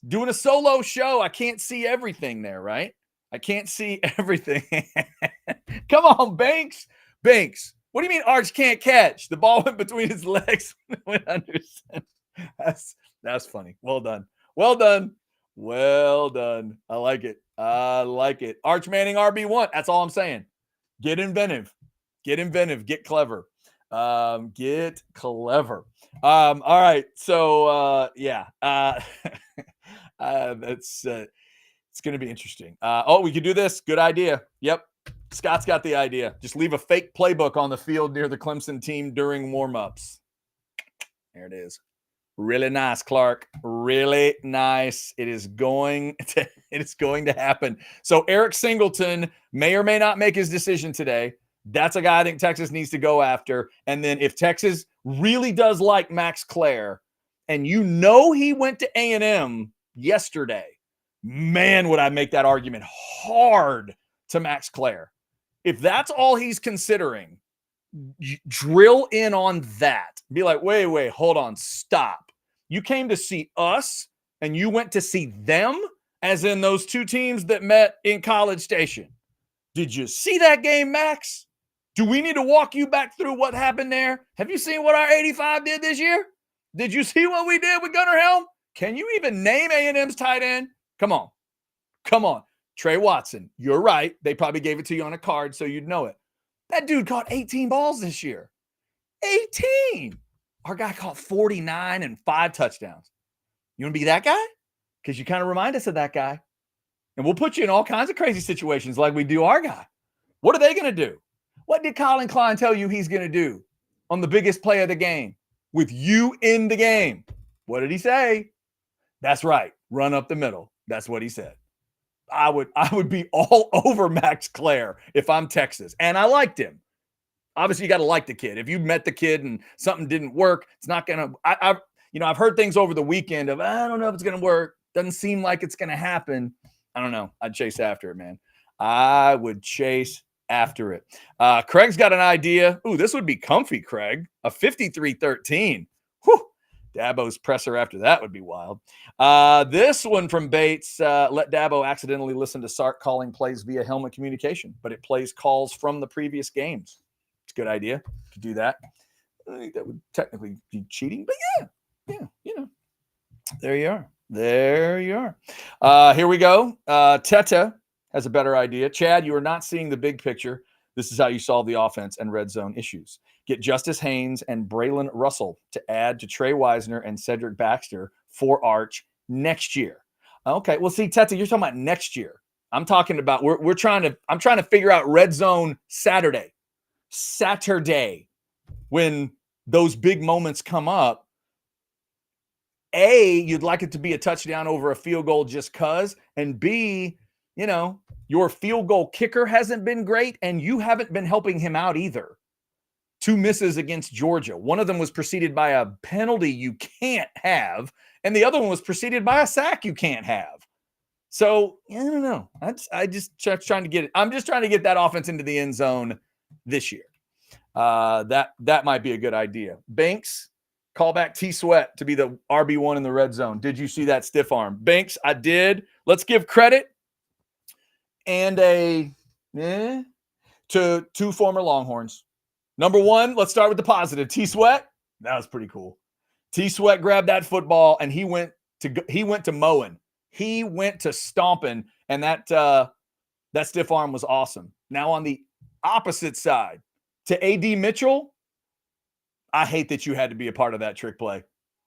Doing a solo show, I can't see everything there, right? I can't see everything. Come on, Banks. Banks. What do you mean Arch can't catch? The ball went between his legs. Went under. That's funny. Well done. Well done. Well done. I like it. I like it. Arch Manning RB1. That's all I'm saying. Get inventive. Get inventive. Get clever. Get clever. All right. So yeah. It's going to be interesting. We could do this. Good idea. Yep. Scott's got the idea. Just leave a fake playbook on the field near the Clemson team during warmups. There it is. Really nice, Clark. Really nice. It is going to happen. So Eric Singleton may or may not make his decision today. That's a guy I think Texas needs to go after. And then if Texas really does like Max Klare, and you know he went to A&M yesterday, man, would I make that argument hard to Max Klare. If that's all he's considering, drill in on that. Be like, wait, hold on, stop. You came to see us and you went to see them, as in those 2 teams that met in College Station. Did you see that game, Max? Do we need to walk you back through what happened there? Have you seen what our 85 did this year? Did you see what we did with Gunnar Helm? Can you even name A&M's tight end? Come on. Come on. Trey Watson, you're right. They probably gave it to you on a card so you'd know it. That dude caught 18 balls this year. 18. Our guy caught 49 and 5 touchdowns. You want to be that guy? Because you kind of remind us of that guy. And we'll put you in all kinds of crazy situations like we do our guy. What are they going to do? What did Colin Klein tell you he's going to do on the biggest play of the game with you in the game? What did he say? That's right. Run up the middle. That's what he said. I would be all over Max Klare if I'm Texas. And I liked him. Obviously, you got to like the kid. If you met the kid and something didn't work, it's not going to I've heard things over the weekend of, I don't know if it's going to work. Doesn't seem like it's going to happen. I don't know. I'd chase after it, man. I would chase after it. Craig's got an idea. Ooh, this would be comfy, Craig. A 53-13. Whew. Dabo's presser after that would be wild. This one from Bates. Let Dabo accidentally listen to Sark calling plays via helmet communication, but it plays calls from the previous games. It's a good idea. Could do that. I think that would technically be cheating, but yeah, there you are. There you are. Here we go. Teta has a better idea. Chad, you are not seeing the big picture. This is how you solve the offense and red zone issues. Get Justice Haynes and Braylon Russell to add to Trey Wisner and Cedric Baxter for Arch next year. Okay, well, see, Teta, you're talking about next year. I'm talking about I'm trying to figure out red zone Saturday when those big moments come up. A, you'd like it to be a touchdown over a field goal just cause, and B, your field goal kicker hasn't been great and you haven't been helping him out either. 2 misses against Georgia. One of them was preceded by a penalty you can't have, and the other one was preceded by a sack you can't have. So, I don't know. I'm just trying to get that offense into the end zone this year. That might be a good idea. Banks, Call back T Sweat to be the RB1 in the red zone. Did you see that stiff arm? Banks, I did. Let's give credit and to two former Longhorns. Number one, let's start with the positive. T Sweat, that was pretty cool. T Sweat grabbed that football and he went to mowing. He went to stomping, and that stiff arm was awesome. Now on the opposite side, to AD Mitchell, I hate that you had to be a part of that trick play.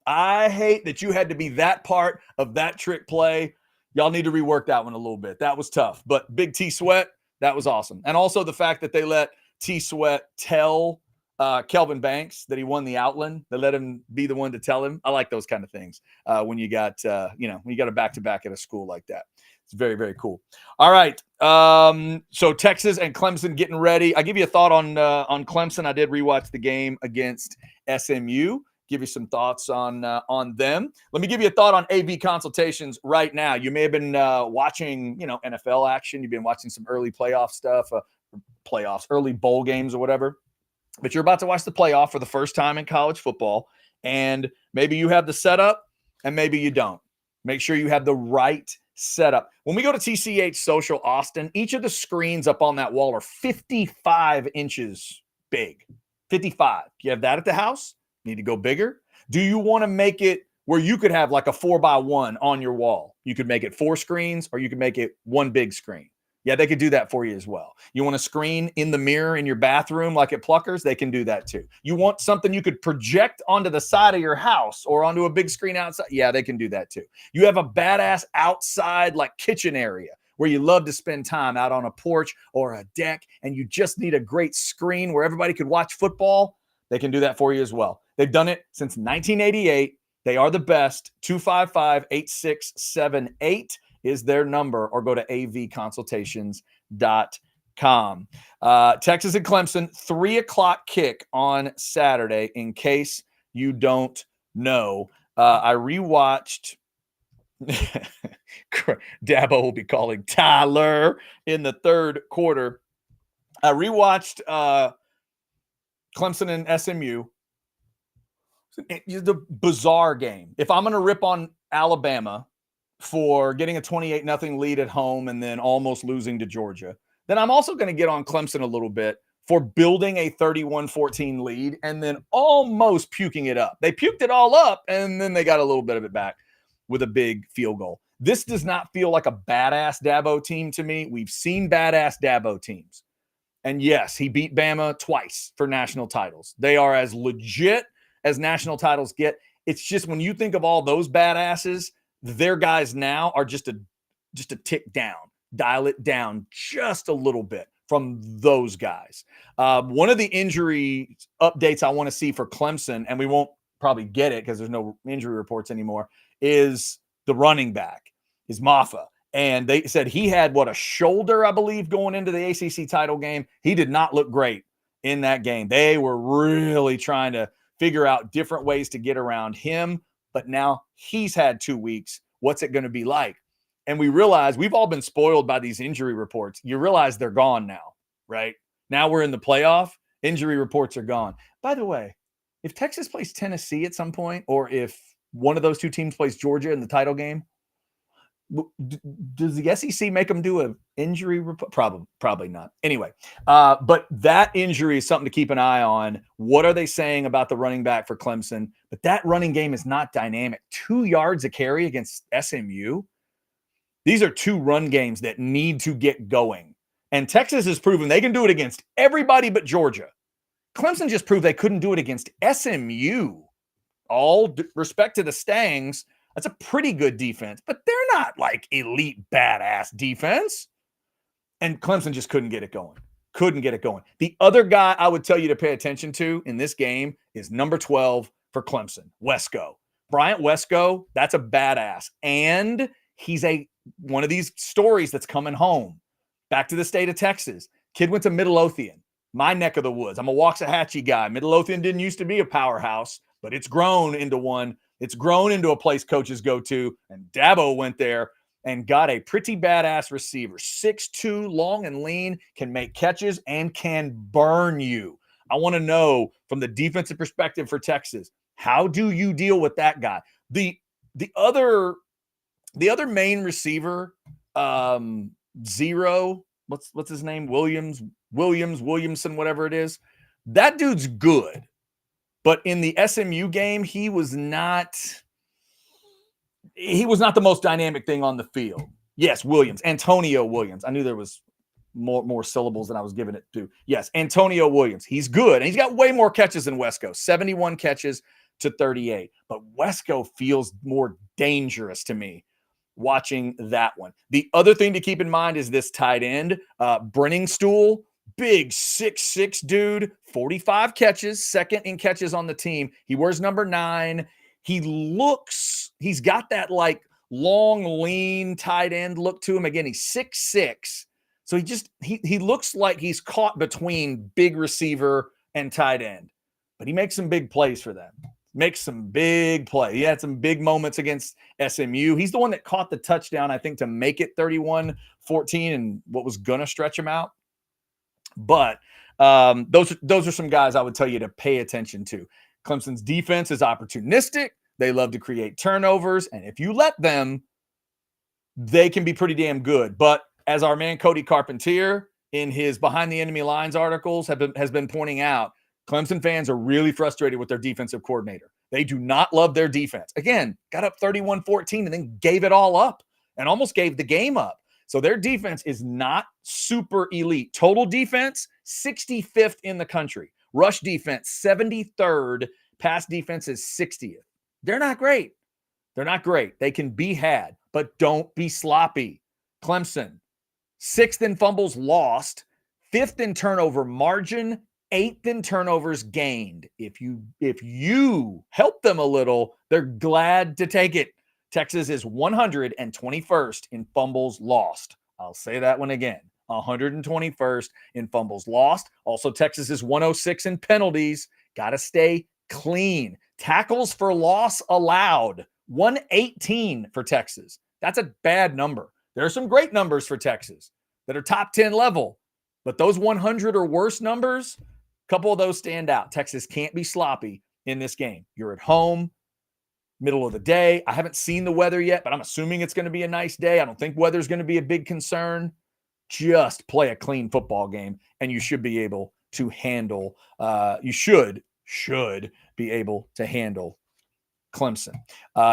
I hate that you had to be that part of that trick play. Y'all need to rework that one a little bit. That was tough. But Big T Sweat, that was awesome. And also the fact that they let T Sweat tell Kelvin Banks that he won the Outland. They let him be the one to tell him. I like those kind of things when you got when you got a back-to-back at a school like that. It's very, very cool. All right. So Texas and Clemson getting ready. I give you a thought on Clemson. I did rewatch the game against SMU. Give you some thoughts on them. Let me give you a thought on AV consultations right now. You may have been watching, NFL action. You've been watching some early playoff stuff, early bowl games or whatever. But you're about to watch the playoff for the first time in college football, and maybe you have the setup and maybe you don't. Make sure you have the right setup. When we go to TCH Social Austin, each of the screens up on that wall are 55 inches big. 55. You have that at the house? Need to go bigger? Do you want to make it where you could have like a 4x1 on your wall? You could make it 4 screens, or you could make it one big screen. Yeah, they could do that for you as well. You want a screen in the mirror in your bathroom like at Pluckers? They can do that too. You want something you could project onto the side of your house or onto a big screen outside? Yeah, they can do that too. You have a badass outside like kitchen area where you love to spend time out on a porch or a deck, and you just need a great screen where everybody could watch football. They can do that for you as well. They've done it since 1988. They are the best. 255-8678 is their number, or go to avconsultations.com. Texas and Clemson, 3 o'clock kick on Saturday, in case you don't know. I rewatched Dabo will be calling Tyler in the third quarter. I rewatched Clemson and SMU. The bizarre game. If I'm going to rip on Alabama for getting a 28-0 lead at home and then almost losing to Georgia, then I'm also going to get on Clemson a little bit for building a 31-14 lead and then almost puking it up. They puked it all up, and then they got a little bit of it back with a big field goal. This does not feel like a badass Dabo team to me. We've seen badass Dabo teams. And yes, he beat Bama twice for national titles. They are as legit as national titles get. It's just when you think of all those badasses, their guys now are just a tick down. Dial it down just a little bit from those guys. One of the injury updates I want to see for Clemson, and we won't probably get it because there's no injury reports anymore, is the running back, is Maffa. And they said he had, a shoulder, I believe, going into the ACC title game. He did not look great in that game. They were really trying to figure out different ways to get around him. But now he's had 2 weeks. What's it going to be like? And we realize we've all been spoiled by these injury reports. You realize they're gone now, right? Now we're in the playoff. Injury reports are gone. By the way, if Texas plays Tennessee at some point, or if one of those two teams plays Georgia in the title game, does the SEC make them do an injury report? Probably not. Anyway, but that injury is something to keep an eye on. What are they saying about the running back for Clemson? But that running game is not dynamic. 2 yards a carry against SMU. These are 2 run games that need to get going. And Texas has proven they can do it against everybody but Georgia. Clemson just proved they couldn't do it against SMU. All respect to the Stangs, that's a pretty good defense, but they're not like elite badass defense. And Clemson just couldn't get it going. The other guy I would tell you to pay attention to in this game is number 12 for Clemson, Wesco. Bryant Wesco, that's a badass. And he's one of these stories that's coming home. Back to the state of Texas. Kid went to Midlothian, my neck of the woods. I'm a Waxahachie guy. Midlothian didn't used to be a powerhouse, but it's grown into one. It's grown into a place coaches go to, and Dabo went there and got a pretty badass receiver. 6'2", long and lean, can make catches and can burn you. I want to know from the defensive perspective for Texas, How do you deal with that guy? The other main receiver, Zero, what's his name? Williamson, whatever it is. That dude's good. But in the SMU game, he was not the most dynamic thing on the field. Yes, Antonio Williams. I knew there was more syllables than I was giving it to. Yes, Antonio Williams. He's good. And he's got way more catches than Wesco. 71 catches to 38. But Wesco feels more dangerous to me watching that one. The other thing to keep in mind is this tight end, Brenningstool, big 6'6" dude, 45 catches, second in catches on the team. He wears number 9. He's got that like long, lean tight end look to him. Again, he's 6'6". So he looks like he's caught between big receiver and tight end, but he makes some big plays for them. Makes some big plays. He had some big moments against SMU. He's the one that caught the touchdown, I think, to make it 31-14 and what was going to stretch him out. But those are some guys I would tell you to pay attention to. Clemson's defense is opportunistic. They love to create turnovers. And if you let them, they can be pretty damn good. But as our man Cody Carpentier in his Behind the Enemy Lines articles has been pointing out, Clemson fans are really frustrated with their defensive coordinator. They do not love their defense. Again, got up 31-14 and then gave it all up and almost gave the game up. So their defense is not super elite. Total defense, 65th in the country. Rush defense, 73rd. Pass defense is 60th. They're not great. They're not great. They can be had, but don't be sloppy. Clemson, 6th in fumbles lost, 5th in turnover margin, 8th in turnovers gained. If you help them a little, they're glad to take it. Texas is 121st in fumbles lost. I'll say that one again. 121st in fumbles lost. Also, Texas is 106 in penalties. Got to stay clean. Tackles for loss allowed. 118 for Texas. That's a bad number. There are some great numbers for Texas that are top 10 level, but those 100 or worse numbers, a couple of those stand out. Texas can't be sloppy in this game. You're at home, middle of the day. I haven't seen the weather yet, but I'm assuming it's going to be a nice day. I don't think weather's going to be a big concern. Just play a clean football game, and you should be able to handle, you should be able to handle Clemson.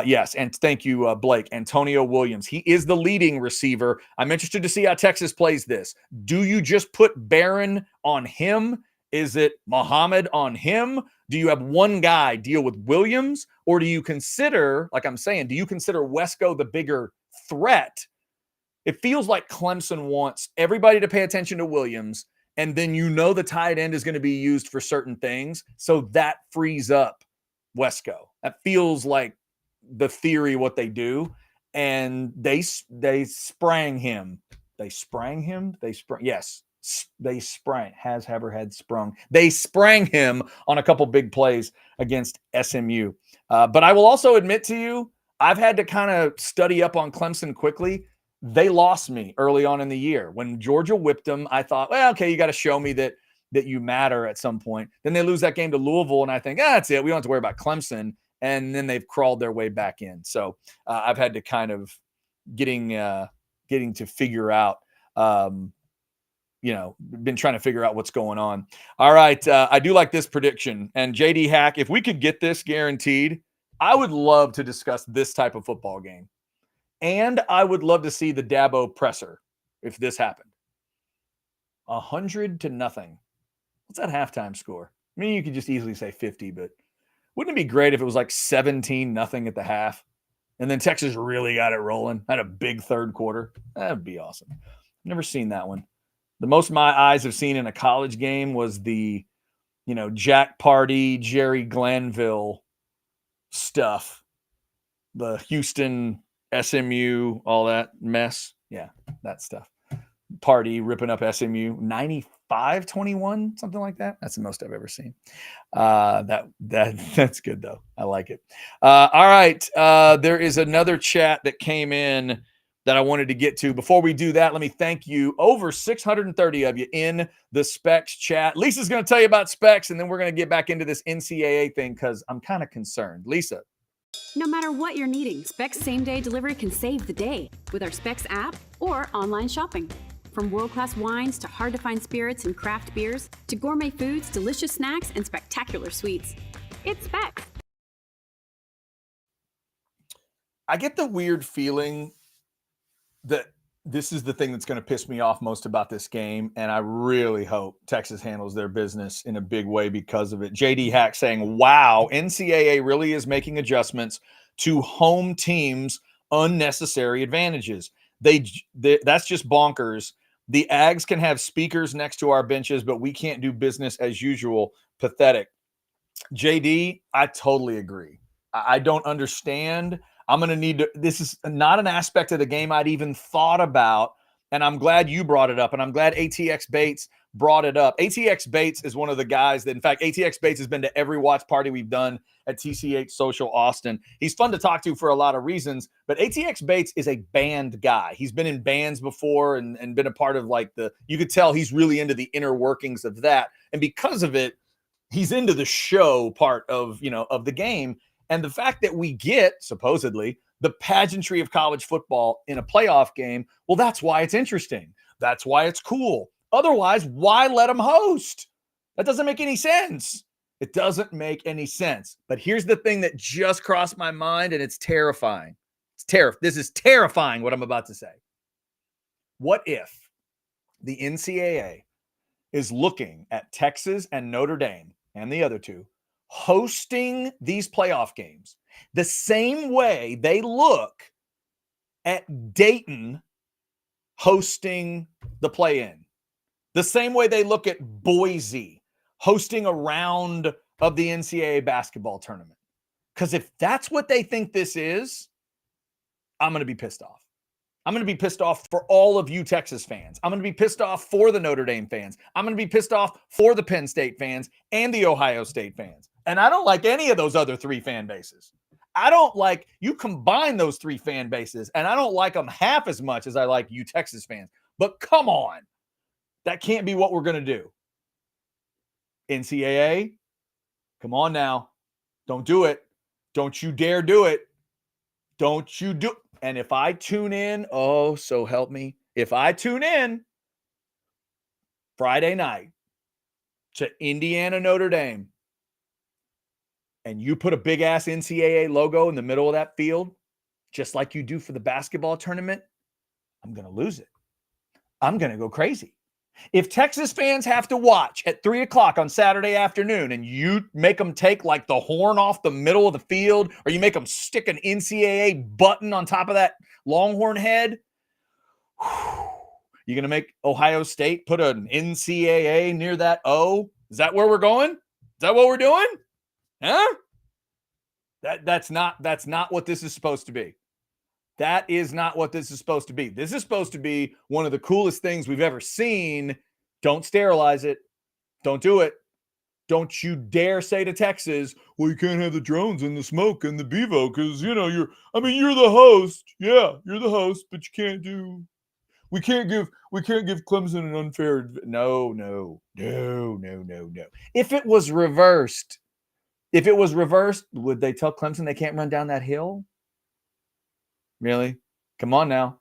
Yes, and thank you, Blake. Antonio Williams. He is the leading receiver. I'm interested to see how Texas plays this. Do you just put Barron on him? Is it Muhammad on him? Do you have one guy deal with Williams? Or do you consider, like I'm saying, do you consider Wesco the bigger threat? It feels like Clemson wants everybody to pay attention to Williams, and then the tight end is going to be used for certain things, so that frees up Wesco. That feels like the theory what they do, and they sprang him. They sprang him? Yes. They sprang. Had sprung. They sprang him on a couple big plays against SMU. But I will also admit to you, I've had to kind of study up on Clemson quickly. They lost me early on in the year. When Georgia whipped them, I thought, well, okay, you got to show me that you matter at some point. Then they lose that game to Louisville, and I think, that's it. We don't have to worry about Clemson. And then they've crawled their way back in. So I've had to kind of getting to figure out, been trying to figure out what's going on. All right. I do like this prediction. And JD Hack, if we could get this guaranteed, I would love to discuss this type of football game. And I would love to see the Dabo presser if this happened. 100-0. What's that halftime score? I mean, you could just easily say 50, but wouldn't it be great if it was like 17-0 at the half? And then Texas really got it rolling. Had a big third quarter. That would be awesome. Never seen that one. The most my eyes have seen in a college game was the, Jack Party, Jerry Glanville stuff. The Houston, SMU, all that mess. Yeah, that stuff. Party ripping up SMU. 95-21, something like that. That's the most I've ever seen. That's good, though. I like it. All right. There is another chat that came in that I wanted to get to. Before we do that, let me thank you. Over 630 of you in the Specs chat. Lisa's going to tell you about Specs, and then we're going to get back into this NCAA thing because I'm kind of concerned. Lisa. No matter what you're needing, Specs same-day delivery can save the day with our Specs app or online shopping. From world-class wines to hard-to-find spirits and craft beers to gourmet foods, delicious snacks, and spectacular sweets. It's Specs. I get the weird feeling that this is the thing that's going to piss me off most about this game, and I really hope Texas handles their business in a big way because of it. JD Hack saying, wow, NCAA really is making adjustments to home teams' unnecessary advantages. That's just bonkers. The Ags can have speakers next to our benches, but we can't do business as usual. Pathetic. JD, I totally agree. I don't understand. I'm going to need to, this is not an aspect of the game I'd even thought about. And I'm glad you brought it up. And I'm glad ATX Bates brought it up. ATX Bates is one of the guys that, in fact, ATX Bates has been to every watch party we've done at TCH Social Austin. He's fun to talk to for a lot of reasons, but ATX Bates is a band guy. He's been in bands before and been a part of like you could tell he's really into the inner workings of that. And because of it, he's into the show part of, of the game. And the fact that we get, supposedly, the pageantry of college football in a playoff game, well, that's why it's interesting. That's why it's cool. Otherwise, why let them host? That doesn't make any sense. It doesn't make any sense. But here's the thing that just crossed my mind, and it's terrifying. This is terrifying what I'm about to say. What if the NCAA is looking at Texas and Notre Dame and the other two hosting these playoff games the same way they look at Dayton hosting the play-in, the same way they look at Boise hosting a round of the NCAA basketball tournament? Because if that's what they think this is, I'm going to be pissed off. I'm going to be pissed off for all of you Texas fans. I'm going to be pissed off for the Notre Dame fans. I'm going to be pissed off for the Penn State fans and the Ohio State fans. And I don't like any of those other three fan bases. I don't like, you combine those three fan bases, and I don't like them half as much as I like you Texas fans. But come on. That can't be what we're going to do. NCAA, come on now. Don't do it. Don't you dare do it. Don't you do it. And if I tune in, oh, so help me. If I tune in Friday night to Indiana, Notre Dame, and you put a big ass NCAA logo in the middle of that field, just like you do for the basketball tournament, I'm going to lose it. I'm going to go crazy. If Texas fans have to watch at 3:00 on Saturday afternoon and you make them take like the horn off the middle of the field, or you make them stick an NCAA button on top of that Longhorn head, you're going to make Ohio State put an NCAA near that O? Is that where we're going? Is that what we're doing? Huh? That's not what this is supposed to be. That is not what this is supposed to be. This is supposed to be one of the coolest things we've ever seen. Don't sterilize it. Don't do it. Don't you dare say to Texas, well, you can't have the drones and the smoke and the bevo because, you're the host. Yeah, you're the host, but you can't do, we can't give Clemson an unfair, no. If it was reversed, would they tell Clemson they can't run down that hill? Really? Come on now.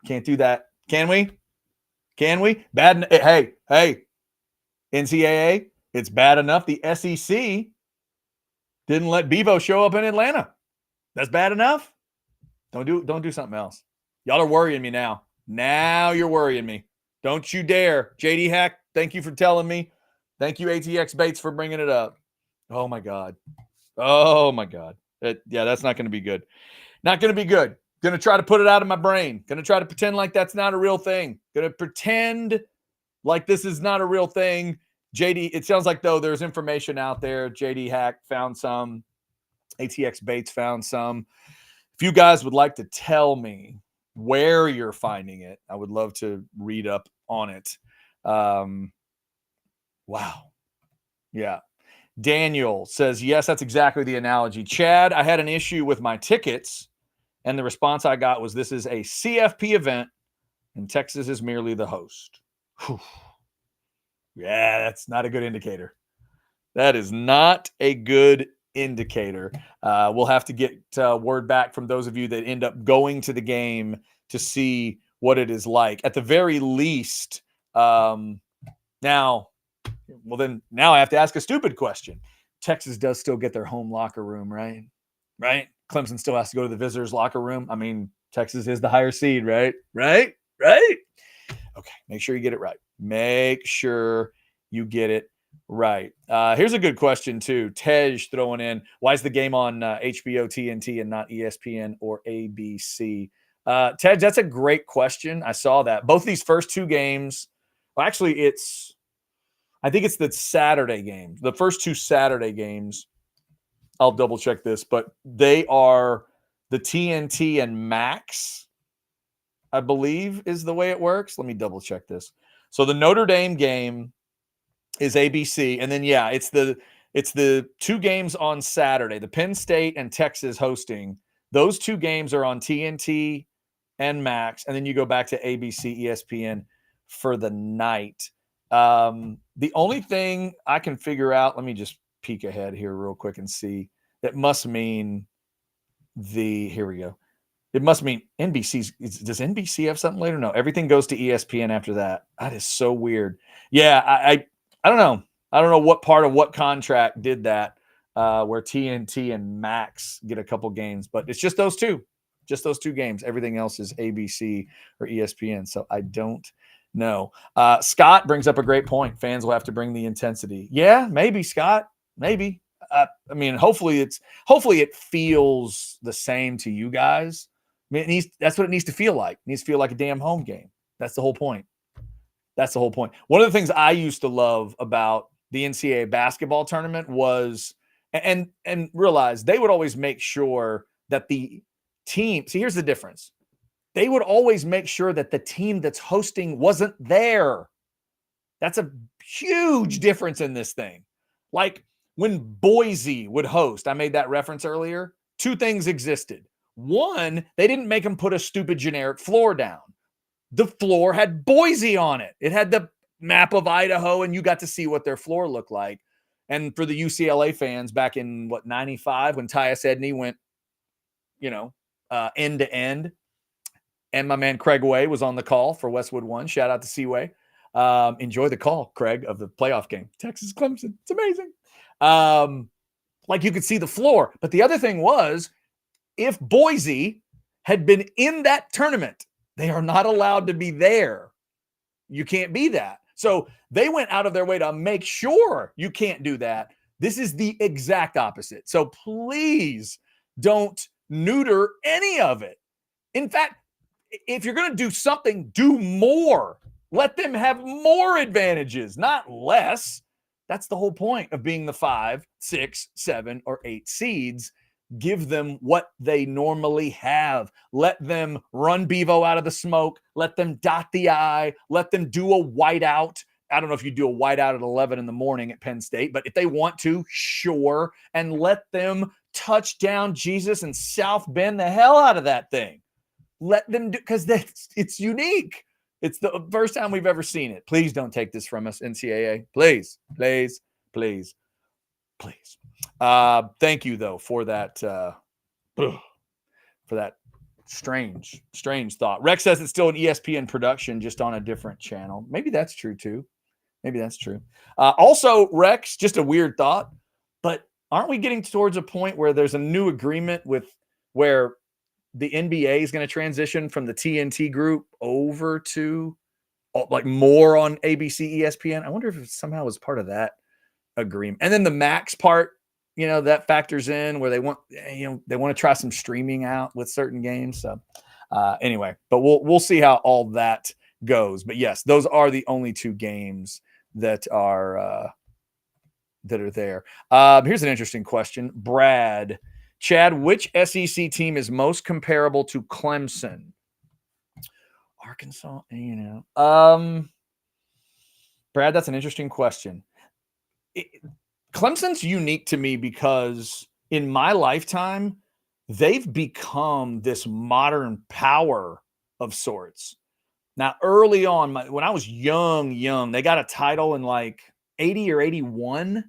Can't do that. Can we? Bad. Hey, NCAA, it's bad enough the SEC didn't let Bevo show up in Atlanta. That's bad enough. Don't do something else. Y'all are worrying me now. Now you're worrying me. Don't you dare. JD Hack, thank you for telling me. Thank you, ATX Bates, for bringing it up. Oh, my God. That's not going to be good. Not going to be good. Going to try to put it out of my brain. Going to try to pretend like that's not a real thing. Going to pretend like this is not a real thing. JD, it sounds like, though, there's information out there. JD Hack found some. ATX Bates found some. If you guys would like to tell me where you're finding it, I would love to read up on it. Wow. Yeah. Daniel says, yes, that's exactly the analogy. Chad, I had an issue with my tickets And the response I got was, this is a CFP event and Texas is merely the host. Whew. Yeah, that's not a good indicator. That is not a good indicator. We'll have to get word back from those of you that end up going to the game to see what it is like. At the very least, now I have to ask a stupid question. Texas does still get their home locker room, right? Right? Clemson still has to go to the visitors' locker room. I mean, Texas is the higher seed, right? Right? Okay, make sure you get it right. Make sure you get it right. Here's a good question, too. Tej throwing in, why is the game on HBO TNT and not ESPN or ABC? Tej, that's a great question. I saw that. Both these first two games, well, actually, I think it's the Saturday games. The first two Saturday games, I'll double check this, but they are the TNT and Max, I believe is the way it works. Let me double check this. So the Notre Dame game is ABC. And then, yeah, it's the two games on Saturday, the Penn State and Texas hosting. Those two games are on TNT and Max. And then you go back to ABC, ESPN for the night. The only thing I can figure out, let me just peek ahead here real quick and see. That must mean here we go. It must mean NBC's. Does NBC have something later? No, everything goes to ESPN after that. That is so weird. Yeah, I don't know. I don't know what part of what contract did that, where TNT and Max get a couple games, but it's just those two games. Everything else is ABC or ESPN. So I don't know. Scott brings up a great point. Fans will have to bring the intensity. Yeah, maybe, Scott. Maybe. I mean, hopefully it feels the same to you guys. I mean, that's what it needs to feel like. It needs to feel like a damn home game. That's the whole point. One of the things I used to love about the NCAA basketball tournament was, and realize they would always make sure that the team, see, here's the difference. They would always make sure that the team that's hosting wasn't there. That's a huge difference in this thing. Like when Boise would host, I made that reference earlier. Two things existed. One, they didn't make them put a stupid generic floor down. The floor had Boise on it. It had the map of Idaho, and you got to see what their floor looked like. And for the UCLA fans back in, 95, when Tyus Edney went, end to end, and my man Craig Way was on the call for Westwood One. Shout out to Seaway. Enjoy the call, Craig, of the playoff game. Texas-Clemson. It's amazing. You could see the floor. But the other thing was, if Boise had been in that tournament, they are not allowed to be there. You can't be that. So they went out of their way to make sure you can't do that. This is the exact opposite. So please don't neuter any of it. In fact, if you're going to do something, do more. Let them have more advantages, not less. That's the whole point of being the 5, 6, 7, or 8 seeds. Give them what they normally have. Let them run Bevo out of the smoke. Let them dot the I. Let them do a whiteout. I don't know if you do a whiteout at 11 in the morning at Penn State, but if they want to, sure. And let them touch down Jesus and South Bend the hell out of that thing. Let them do, because it's unique. It's the first time we've ever seen it. Please don't take this from us, NCAA. Please. Thank you though for that strange thought. Rex says it's still an ESPN production, just on a different channel. Maybe that's true too. Also, Rex, just a weird thought, but aren't we getting towards a point where there's a new agreement with where the NBA is going to transition from the TNT group over to more on ABC, ESPN? I wonder if it somehow was part of that agreement. And then the Max part, that factors in where they want to try some streaming out with certain games. So anyway, but we'll see how all that goes. But yes, those are the only two games that are there. Here's an interesting question. Brad, Chad, which SEC team is most comparable to Clemson? Arkansas, Brad, that's an interesting question. Clemson's unique to me because in my lifetime, they've become this modern power of sorts. Now, early on, when I was young, they got a title in like 80 or 81.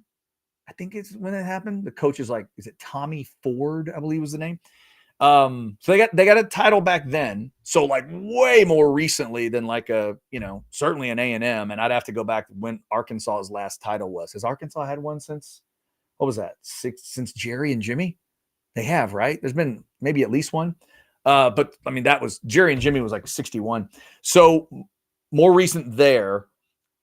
I think it's when it happened. The coach is like, is it Tommy Ford? I believe was the name. So they got a title back then. So like way more recently than like certainly an A&M. And I'd have to go back when Arkansas's last title was. Has Arkansas had one since, what was that? Since Jerry and Jimmy? They have, right? There's been maybe at least one. But I mean, that was Jerry and Jimmy was like 61. So more recent there.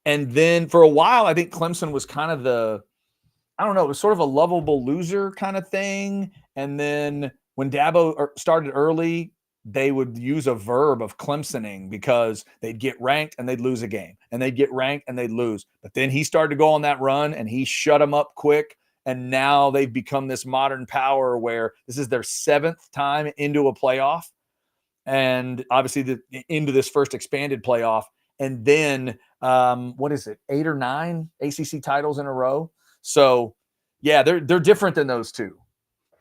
And then for a while, I think Clemson was kind of it was sort of a lovable loser kind of thing. And then when Dabo started early, they would use a verb of Clemsoning because they'd get ranked and they'd lose a game, and they'd get ranked and they'd lose. But then he started to go on that run and he shut them up quick. And now they've become this modern power where this is their 7th time into a playoff. And obviously into this first expanded playoff. And then, 8 or 9 ACC titles in a row. So, yeah, they're different than those two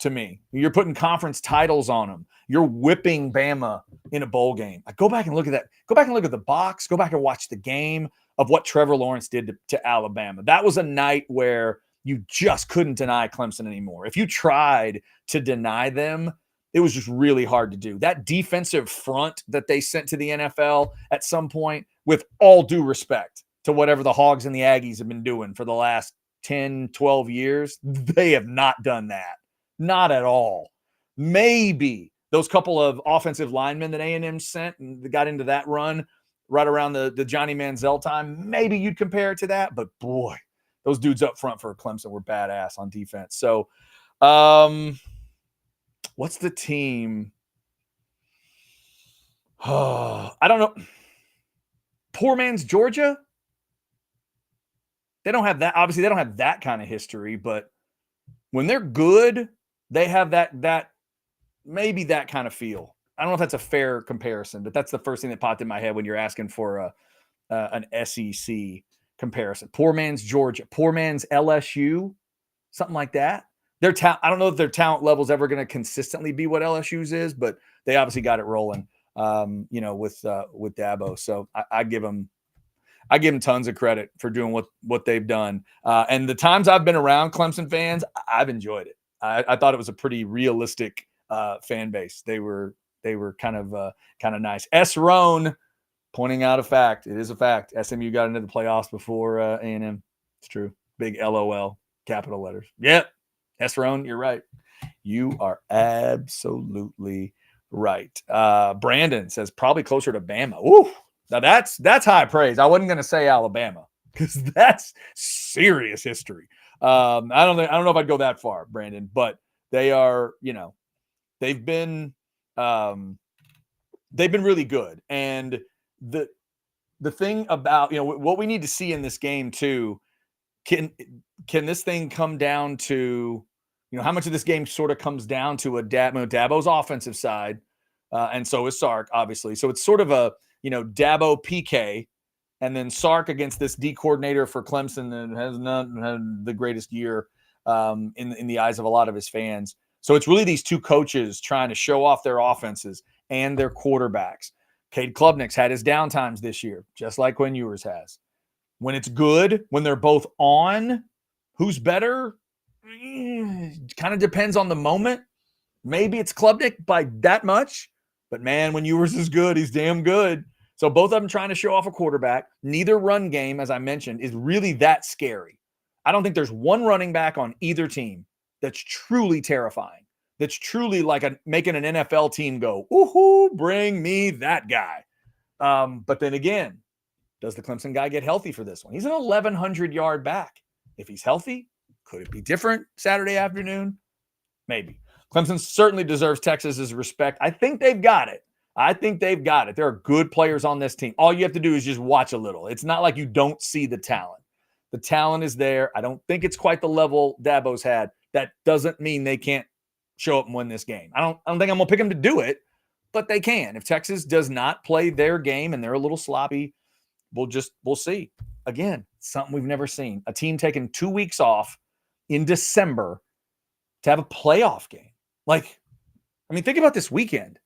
to me. You're putting conference titles on them. You're whipping Bama in a bowl game. Go back and look at that. Go back and look at the box. Go back and watch the game of what Trevor Lawrence did to Alabama. That was a night where you just couldn't deny Clemson anymore. If you tried to deny them, it was just really hard to do. That defensive front that they sent to the NFL at some point, with all due respect to whatever the Hogs and the Aggies have been doing for the last 10, 12 years, they have not done that. Not at all. Maybe those couple of offensive linemen that A&M sent and got into that run right around the Johnny Manziel time, maybe you'd compare it to that. But boy, those dudes up front for Clemson were badass on defense. So, what's the team? I don't know. Poor man's Georgia. They don't have that. Obviously, they don't have that kind of history, but when they're good, they have that maybe that kind of feel. I don't know if that's a fair comparison, but that's the first thing that popped in my head when you're asking for an SEC comparison. Poor man's Georgia, poor man's LSU, something like that. I don't know if their talent level is ever going to consistently be what LSU's is, but they obviously got it rolling, with Dabo. So I give them tons of credit for doing what they've done. And the times I've been around Clemson fans, I've enjoyed it. I thought it was a pretty realistic fan base. They were kind of nice. S. Roan pointing out a fact. It is a fact. SMU got into the playoffs before A&M. It's true. Big LOL, capital letters. Yep. S. Roan, you're right. You are absolutely right. Brandon says probably closer to Bama. Ooh. Now that's high praise. I wasn't going to say Alabama because that's serious history. I don't know if I'd go that far, Brandon, but they are, they've been really good. And the thing about, what we need to see in this game too, can this thing come down to, how much of this game sort of comes down to Dabo's offensive side, and so is Sark, obviously. So it's sort of a, Dabo PK, and then Sark against this D coordinator for Clemson that has not had the greatest year in the eyes of a lot of his fans. So it's really these two coaches trying to show off their offenses and their quarterbacks. Cade Klubnik's had his downtimes this year, just like Quinn Ewers has. When it's good, when they're both on, who's better? Kind of depends on the moment. Maybe it's Klubnik by that much, but man, when Ewers is good, he's damn good. So both of them trying to show off a quarterback. Neither run game, as I mentioned, is really that scary. I don't think there's one running back on either team that's truly terrifying. That's truly like making an NFL team go, woohoo, bring me that guy. But then again, does the Clemson guy get healthy for this one? He's an 1,100-yard back. If he's healthy, could it be different Saturday afternoon? Maybe. Clemson certainly deserves Texas's respect. I think they've got it. There are good players on this team. All you have to do is just watch a little. It's not like you don't see the talent. The talent is there. I don't think it's quite the level Dabo's had. That doesn't mean they can't show up and win this game. I don't think I'm going to pick them to do it, but they can. If Texas does not play their game and they're a little sloppy, we'll see. Again, something we've never seen. A team taking 2 weeks off in December to have a playoff game. Like, I mean, think about this weekend.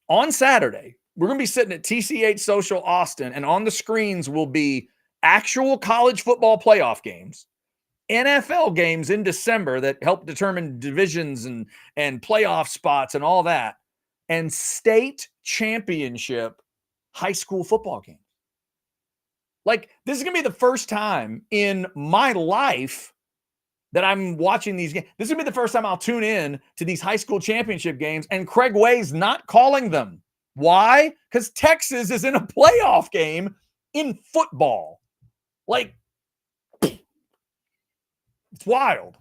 On Saturday, we're going to be sitting at TCH Social Austin, and on the screens will be actual college football playoff games, NFL games in December that help determine divisions and playoff spots and all that, and state championship high school football games. Like, this is going to be the first time in my life that I'm watching these games. This is going to be the first time I'll tune in to these high school championship games, and Craig Way's not calling them. Why? Because Texas is in a playoff game in football. Like, it's wild.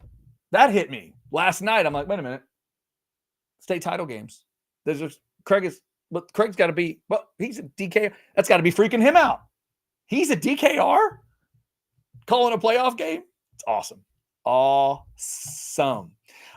That hit me last night. I'm like, wait a minute. State title games. Craig's got to be, well, he's a DK. That's got to be freaking him out. He's a DKR calling a playoff game. It's awesome. Awesome.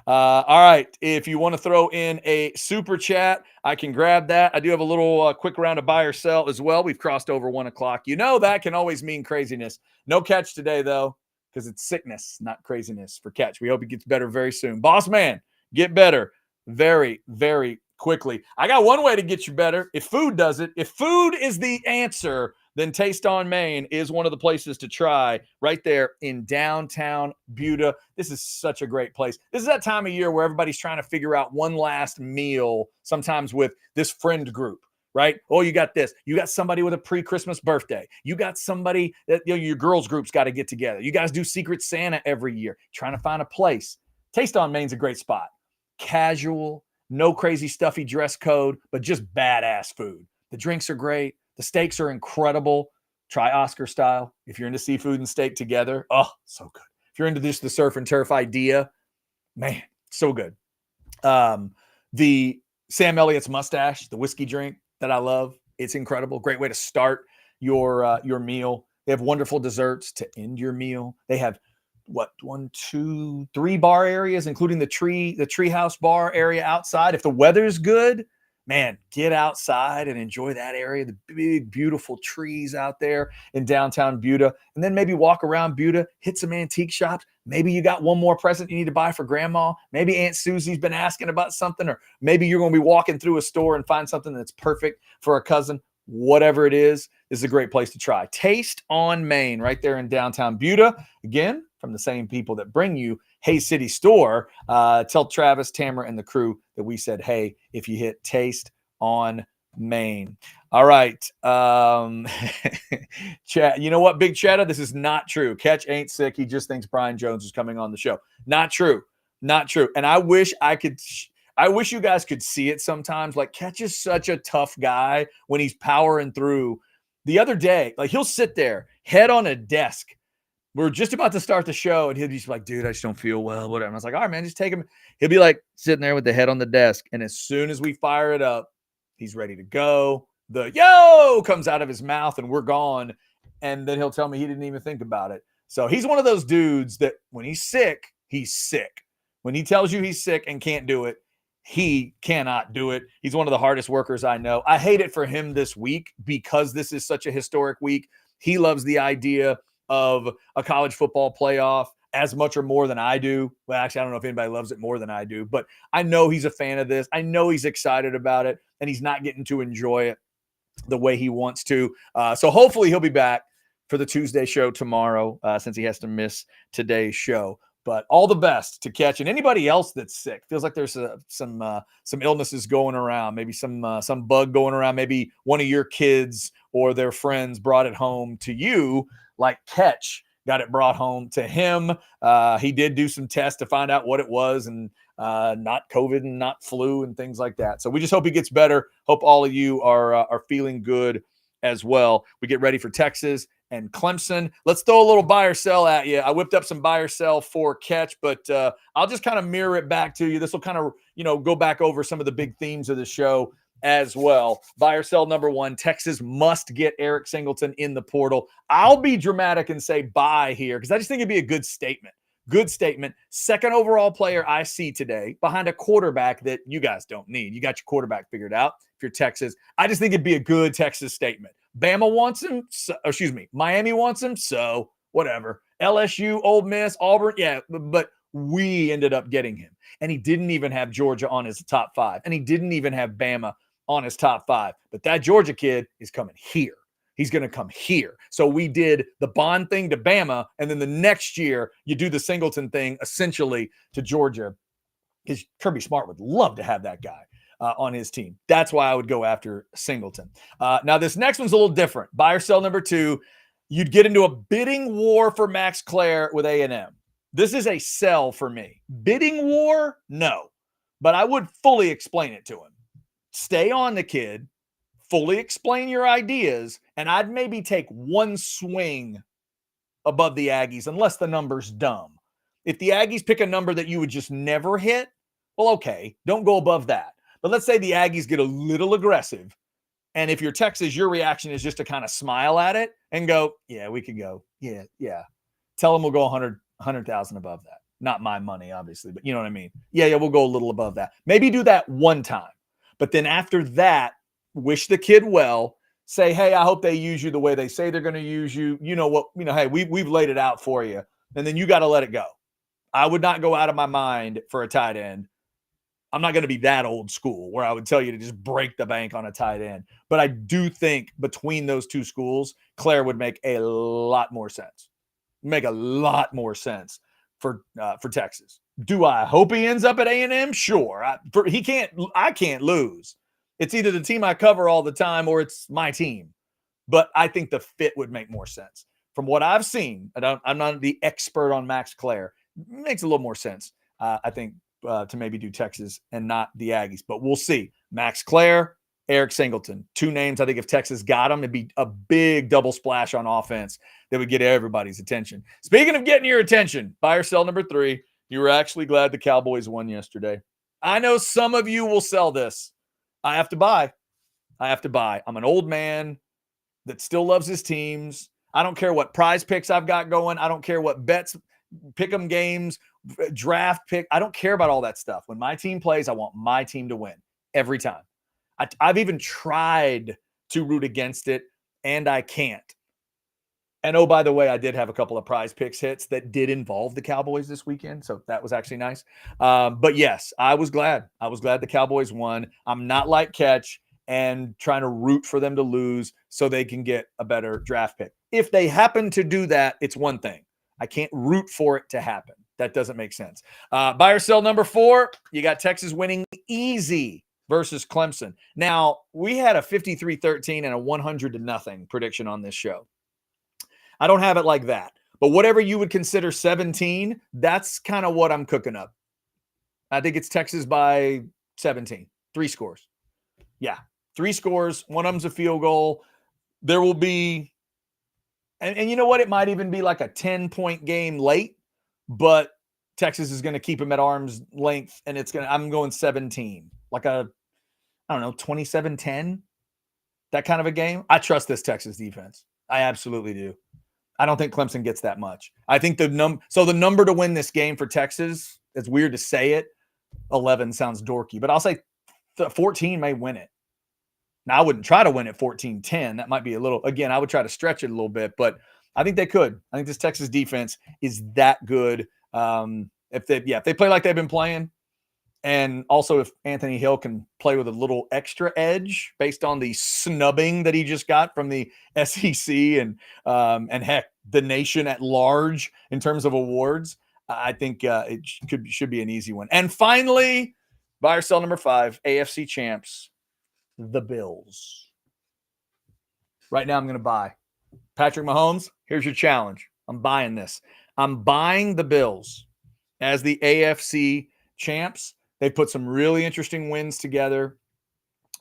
All right. If you want to throw in a super chat, I can grab that. I do have a little quick round of buy or sell as well. We've crossed over 1 o'clock. You know, that can always mean craziness. No catch today, though, because it's sickness, not craziness for catch. We hope he gets better very soon. Boss man, get better very, very quickly. I got one way to get you better. If food does it, if food is the answer, then Taste on Main is one of the places to try right there in downtown Buda. This is such a great place. This is that time of year where everybody's trying to figure out one last meal, sometimes with this friend group, right? Oh, you got this. You got somebody with a pre-Christmas birthday. You got somebody that, you know, your girls group's got to get together. You guys do Secret Santa every year, trying to find a place. Taste on Main's a great spot. Casual, no crazy stuffy dress code, but just badass food. The drinks are great. The steaks are incredible. Try Oscar style. If you're into seafood and steak together, oh, so good. If you're into this, the surf and turf idea, man, so good. The Sam Elliott's mustache, the whiskey drink that I love, it's incredible. Great way to start your meal. They have wonderful desserts to end your meal. They have 1, 2, 3 bar areas, including the treehouse bar area outside. If the weather's good, man, get outside and enjoy that area. The big, beautiful trees out there in downtown Buda. And then maybe walk around Buda, hit some antique shops. Maybe you got one more present you need to buy for grandma. Maybe Aunt Susie's been asking about something, or maybe you're going to be walking through a store and find something that's perfect for a cousin. Whatever it is, this is a great place to try. Taste on Main right there in downtown Buda. Again, from the same people that bring you Hey City Store. Tell Travis, Tamara, and the crew that we said, hey, if you hit Taste on Main. All right. Chat, you know what, Big Cheddar? This is not true. Ketch ain't sick. He just thinks Brian Jones is coming on the show. Not true. Not true. And I wish you guys could see it sometimes. Like, Ketch is such a tough guy when he's powering through. The other day, like, he'll sit there, head on a desk. We're just about to start the show, and he'll be just like, dude, I just don't feel well, whatever. And I was like, all right, man, just take him. He'll be like sitting there with the head on the desk, and as soon as we fire it up, he's ready to go. The yo comes out of his mouth, and we're gone. And then he'll tell me he didn't even think about it. So he's one of those dudes that when he's sick, he's sick. When he tells you he's sick and can't do it, he cannot do it. He's one of the hardest workers I know. I hate it for him this week because this is such a historic week. He loves the idea of a college football playoff as much or more than I do. Well, actually, I don't know if anybody loves it more than I do, but I know he's a fan of this. I know he's excited about it, and he's not getting to enjoy it the way he wants to. So hopefully he'll be back for the Tuesday show tomorrow, since he has to miss today's show. But all the best to Ketch and anybody else that's sick. Feels like there's some illnesses going around, maybe some bug going around. Maybe one of your kids or their friends brought it home to you, like Ketch got it brought home to him. He did do some tests to find out what it was, and not COVID and not flu and things like that. So we just hope he gets better. Hope all of you are feeling good as well. We get ready for Texas and Clemson. Let's throw a little buy or sell at you. I whipped up some buy or sell for Ketch, but I'll just kind of mirror it back to you. This will kind of, go back over some of the big themes of the show as well. Buy or sell number 1, Texas must get Eric Singleton in the portal. I'll be dramatic and say buy here because I just think it'd be a good statement. Good statement. Second overall player I see today behind a quarterback that you guys don't need. You got your quarterback figured out if you're Texas. I just think it'd be a good Texas statement. Bama wants him. Miami wants him. So whatever. LSU, Ole Miss, Auburn. Yeah, but We ended up getting him. And he didn't even have Georgia on his top 5. And he didn't even have Bama on his top 5. But that Georgia kid is coming here. He's going to come here. So we did the Bond thing to Bama, and then the next year you do the Singleton thing essentially to Georgia. Because Kirby Smart would love to have that guy on his team. That's why I would go after Singleton. Now, this next one's a little different. Buy or sell number 2. You'd get into a bidding war for Max Klare with A&M. This is a sell for me. Bidding war? No. But I would fully explain it to him. Stay on the kid, fully explain your ideas, and I'd maybe take one swing above the Aggies, unless the number's dumb. If the Aggies pick a number that you would just never hit, well, okay, don't go above that. But let's say the Aggies get a little aggressive, and if you're Texas, your reaction is just to kind of smile at it and go, yeah, we could go. Yeah. Tell them we'll go 100,000 above that. Not my money, obviously, but you know what I mean? Yeah, we'll go a little above that. Maybe do that one time. But then after that, wish the kid well. Say, hey, I hope they use you the way they say they're going to use you. You know what? Hey, we've laid it out for you. And then you got to let it go. I would not go out of my mind for a tight end. I'm not going to be that old school where I would tell you to just break the bank on a tight end. But I do think between those two schools, Klare would make a lot more sense. Make a lot more sense for Texas. Do I hope he ends up at A&M? Sure. I can't lose. It's either the team I cover all the time or it's my team. But I think the fit would make more sense. From what I've seen, I'm not the expert on Max Klare. It makes a little more sense, I think, to maybe do Texas and not the Aggies. But we'll see. Max Klare, Eric Singleton. 2 names. I think if Texas got them, it'd be a big double splash on offense that would get everybody's attention. Speaking of getting your attention, buy or sell number 3. You were actually glad the Cowboys won yesterday. I know some of you will sell this. I have to buy. I'm an old man that still loves his teams. I don't care what prize picks I've got going. I don't care what bets, pick 'em games, draft pick. I don't care about all that stuff. When my team plays, I want my team to win every time. I've even tried to root against it, and I can't. And oh, by the way, I did have a couple of prize picks hits that did involve the Cowboys this weekend. So that was actually nice. But yes, I was glad. I was glad the Cowboys won. I'm not like Ketch and trying to root for them to lose so they can get a better draft pick. If they happen to do that, it's one thing. I can't root for it to happen. That doesn't make sense. Buy or sell number 4. You got Texas winning easy versus Clemson. Now, we had a 53-13 and a 100-0 prediction on this show. I don't have it like that. But whatever you would consider 17, that's kind of what I'm cooking up. I think it's Texas by 17. 3 scores. Yeah, 3 scores. One of them's a field goal. There will be, and you know what? It might even be like a 10-point game late, but Texas is going to keep them at arm's length, and I'm going 17. Like a, 27-10, that kind of a game. I trust this Texas defense. I absolutely do. I don't think Clemson gets that much. I think the number to win this game for Texas, it's weird to say it, 11 sounds dorky, but I'll say 14 may win it. Now, I wouldn't try to win at 14-10. That might be a little, again, I would try to stretch it a little bit, but I think they could. I think this Texas defense is that good. If they play like they've been playing, and also if Anthony Hill can play with a little extra edge based on the snubbing that he just got from the SEC and heck, the nation at large in terms of awards, I think it should be an easy one. And finally, buy or sell number 5, AFC champs, the Bills. Right now, I'm going to buy. Patrick Mahomes, here's your challenge. I'm buying this. I'm buying the Bills as the AFC champs. They put some really interesting wins together.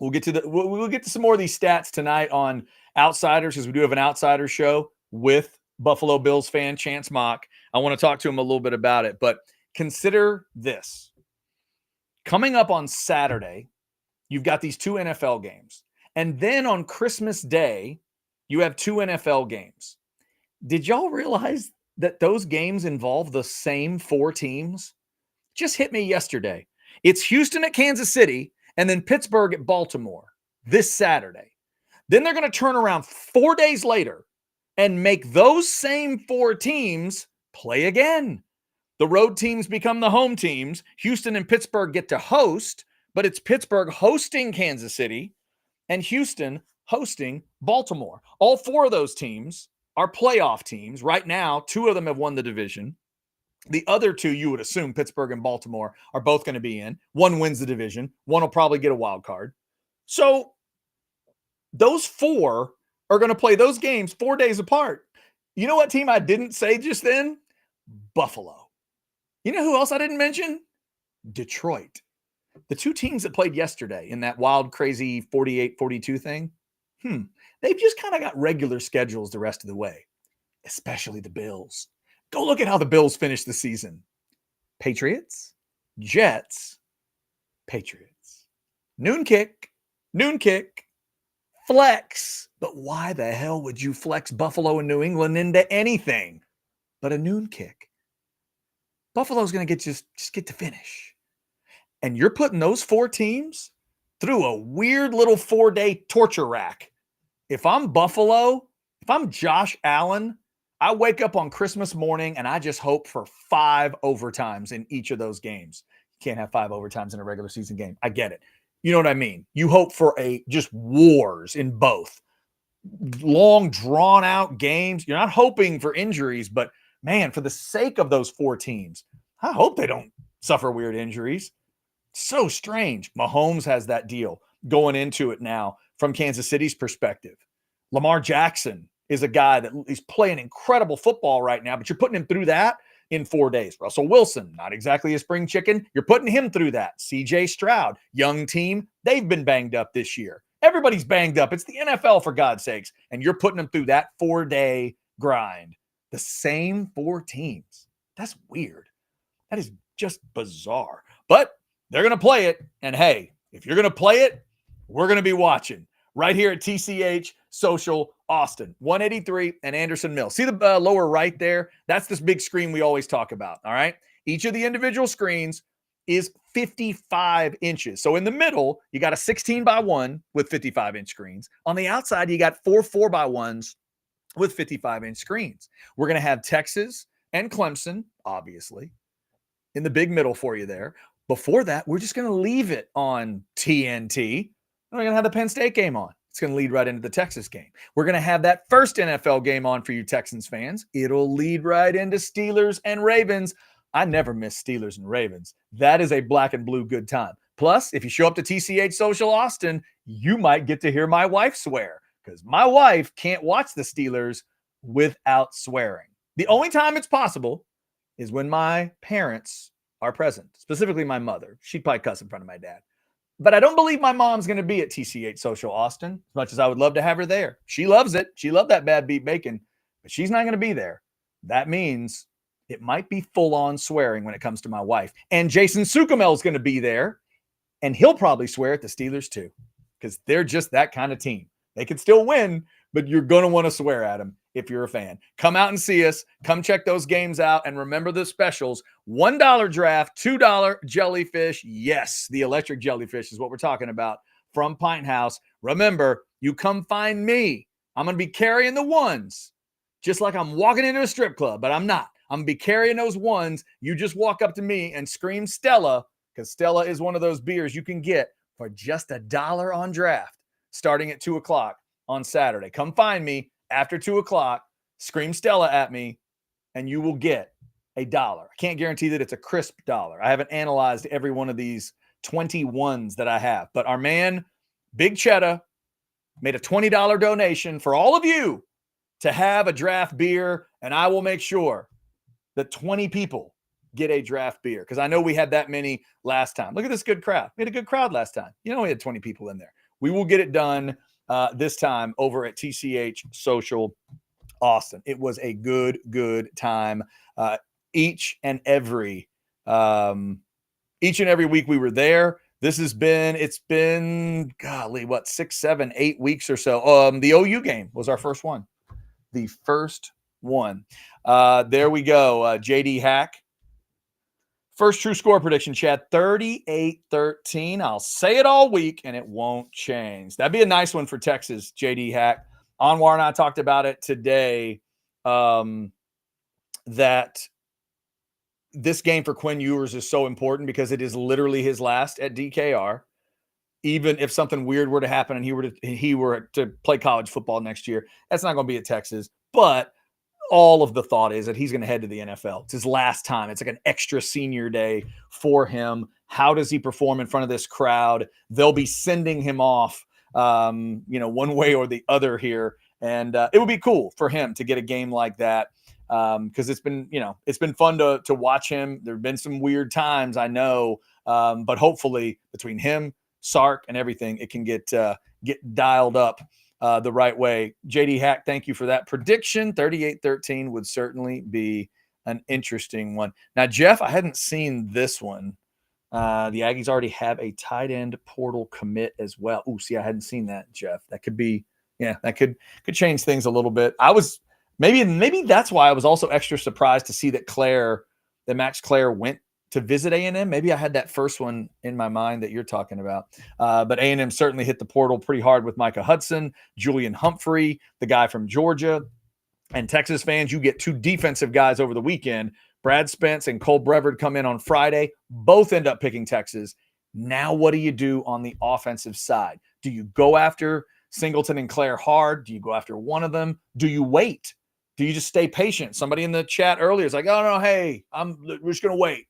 We'll get to some more of these stats tonight on Outsiders, because we do have an Outsider show with Buffalo Bills fan Chance Mock. I want to talk to him a little bit about it, but consider this. Coming up on Saturday, you've got these 2 NFL games. And then on Christmas Day, you have 2 NFL games. Did y'all realize that those games involve the same 4 teams? Just hit me yesterday. It's Houston at Kansas City and then Pittsburgh at Baltimore this Saturday. Then they're going to turn around 4 days later and make those same 4 teams play again. The road teams become the home teams. Houston and Pittsburgh get to host, but it's Pittsburgh hosting Kansas City and Houston hosting Baltimore. All four of those teams are playoff teams. Right now, two of them have won the division. The other two, you would assume, Pittsburgh and Baltimore, are both going to be in. One wins the division. One will probably get a wild card. So those four are going to play those games 4 days apart. You know what team I didn't say just then? Buffalo. You know who else I didn't mention? Detroit. The two teams that played yesterday in that wild, crazy 48-42 thing, they've just kind of got regular schedules the rest of the way, especially the Bills. Go look at how the Bills finished the season. Patriots, Jets, Patriots. Noon kick, flex. But why the hell would you flex Buffalo and New England into anything but a noon kick? Buffalo's going to just get to finish. And you're putting those four teams through a weird little 4-day torture rack. If I'm Buffalo, if I'm Josh Allen, I wake up on Christmas morning and I just hope for 5 overtimes in each of those games. You can't have 5 overtimes in a regular season game. I get it. You know what I mean? You hope for just wars in both. Long, drawn-out games. You're not hoping for injuries, but, man, for the sake of those four teams, I hope they don't suffer weird injuries. So strange. Mahomes has that deal going into it now from Kansas City's perspective. Lamar Jackson is a guy that is playing incredible football right now, but you're putting him through that in 4 days. Russell Wilson, not exactly a spring chicken. You're putting him through that. CJ Stroud, young team. They've been banged up this year. Everybody's banged up. It's the NFL, for God's sakes. And you're putting them through that 4-day grind. The same 4 teams. That's weird. That is just bizarre. But they're going to play it. And hey, if you're going to play it, we're going to be watching right here at TCH Social Austin, 183 and Anderson Mills. See the lower right there? That's this big screen we always talk about, all right? Each of the individual screens is 55 inches. So in the middle, you got a 16x1 with 55-inch screens. On the outside, you got 4 4x1s with 55-inch screens. We're going to have Texas and Clemson, obviously, in the big middle for you there. Before that, we're just going to leave it on TNT. We're going to have the Penn State game on. It's going to lead right into the Texas game. We're going to have that first NFL game on for you Texans fans. It'll lead right into Steelers and Ravens. I never miss Steelers and Ravens. That is a black and blue good time. Plus, if you show up to TCH Social Austin, you might get to hear my wife swear, because my wife can't watch the Steelers without swearing. The only time it's possible is when my parents are present, specifically my mother. She'd probably cuss in front of my dad. But I don't believe my mom's going to be at TCH Social Austin, as much as I would love to have her there. She loves it. She loved that bad beef bacon, but she's not going to be there. That means it might be full-on swearing when it comes to my wife. And Jason Sucamel is going to be there, and he'll probably swear at the Steelers too, because they're just that kind of team. They could still win, but you're going to want to swear at them if you're a fan. Come out and see us. Come check those games out. And remember the specials. $1 draft, $2 jellyfish. Yes, the electric jellyfish is what we're talking about from Pint House. Remember, you come find me. I'm going to be carrying the ones, just like I'm walking into a strip club, but I'm not. I'm going to be carrying those ones. You just walk up to me and scream Stella, because Stella is one of those beers you can get for just $1 on draft, starting at 2 o'clock on Saturday. Come find me after 2 o'clock, scream Stella at me, and you will get $1. I can't guarantee that it's a crisp dollar. I haven't analyzed every one of these 21s that I have, but our man, Big Cheddar, made a $20 donation for all of you to have a draft beer, and I will make sure that 20 people get a draft beer, because I know we had that many last time. Look at this good crowd. We had a good crowd last time. You know, we had 20 people in there. We will get it done this time over at TCH Social Austin. It was a good time. Each and every week we were there. It's been, golly, 6, 7, 8 weeks or so. The OU game was our first one. The first one. There we go. JD Hack. First true score prediction, Chad, 38-13. I'll say it all week, and it won't change. That'd be a nice one for Texas, JD Hack. Anwar and I talked about it today, that this game for Quinn Ewers is so important because it is literally his last at DKR. Even if something weird were to happen and he were to play college football next year, that's not going to be at Texas. But all of the thought is that he's going to head to the NFL. It's his last time. It's like an extra senior day for him. How does he perform in front of this crowd? They'll be sending him off, one way or the other here. And it would be cool for him to get a game like that. Because it's been fun to watch him. There have been some weird times, I know, but hopefully between him, Sark, and everything, it can get dialed up the right way. JD Hack, thank you for that prediction. 38-13 would certainly be an interesting one. Now, Jeff, I hadn't seen this one. The Aggies already have a tight end portal commit as well. Ooh, see, I hadn't seen that, Jeff. That could be, that could change things a little bit. I was maybe that's why I was also extra surprised to see that Max Klare went to visit A&M. Maybe I had that first one in my mind that you're talking about. But A&M certainly hit the portal pretty hard with Micah Hudson, Julian Humphrey, the guy from Georgia. And Texas fans, you get two defensive guys over the weekend. Brad Spence and Cole Brevard come in on Friday. Both end up picking Texas. Now what do you do on the offensive side? Do you go after Singleton and Klare hard? Do you go after one of them? Do you wait? Do you just stay patient? Somebody in the chat earlier is like, oh, no, hey, we're just going to wait.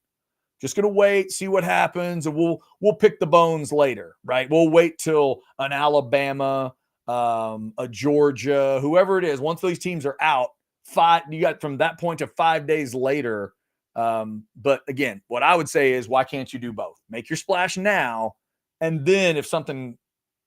Just going to wait, see what happens, and we'll pick the bones later, right? We'll wait till an Alabama, a Georgia, whoever it is. Once these teams are out, you got from that point to 5 days later. But again, what I would say is, why can't you do both? Make your splash now, and then if something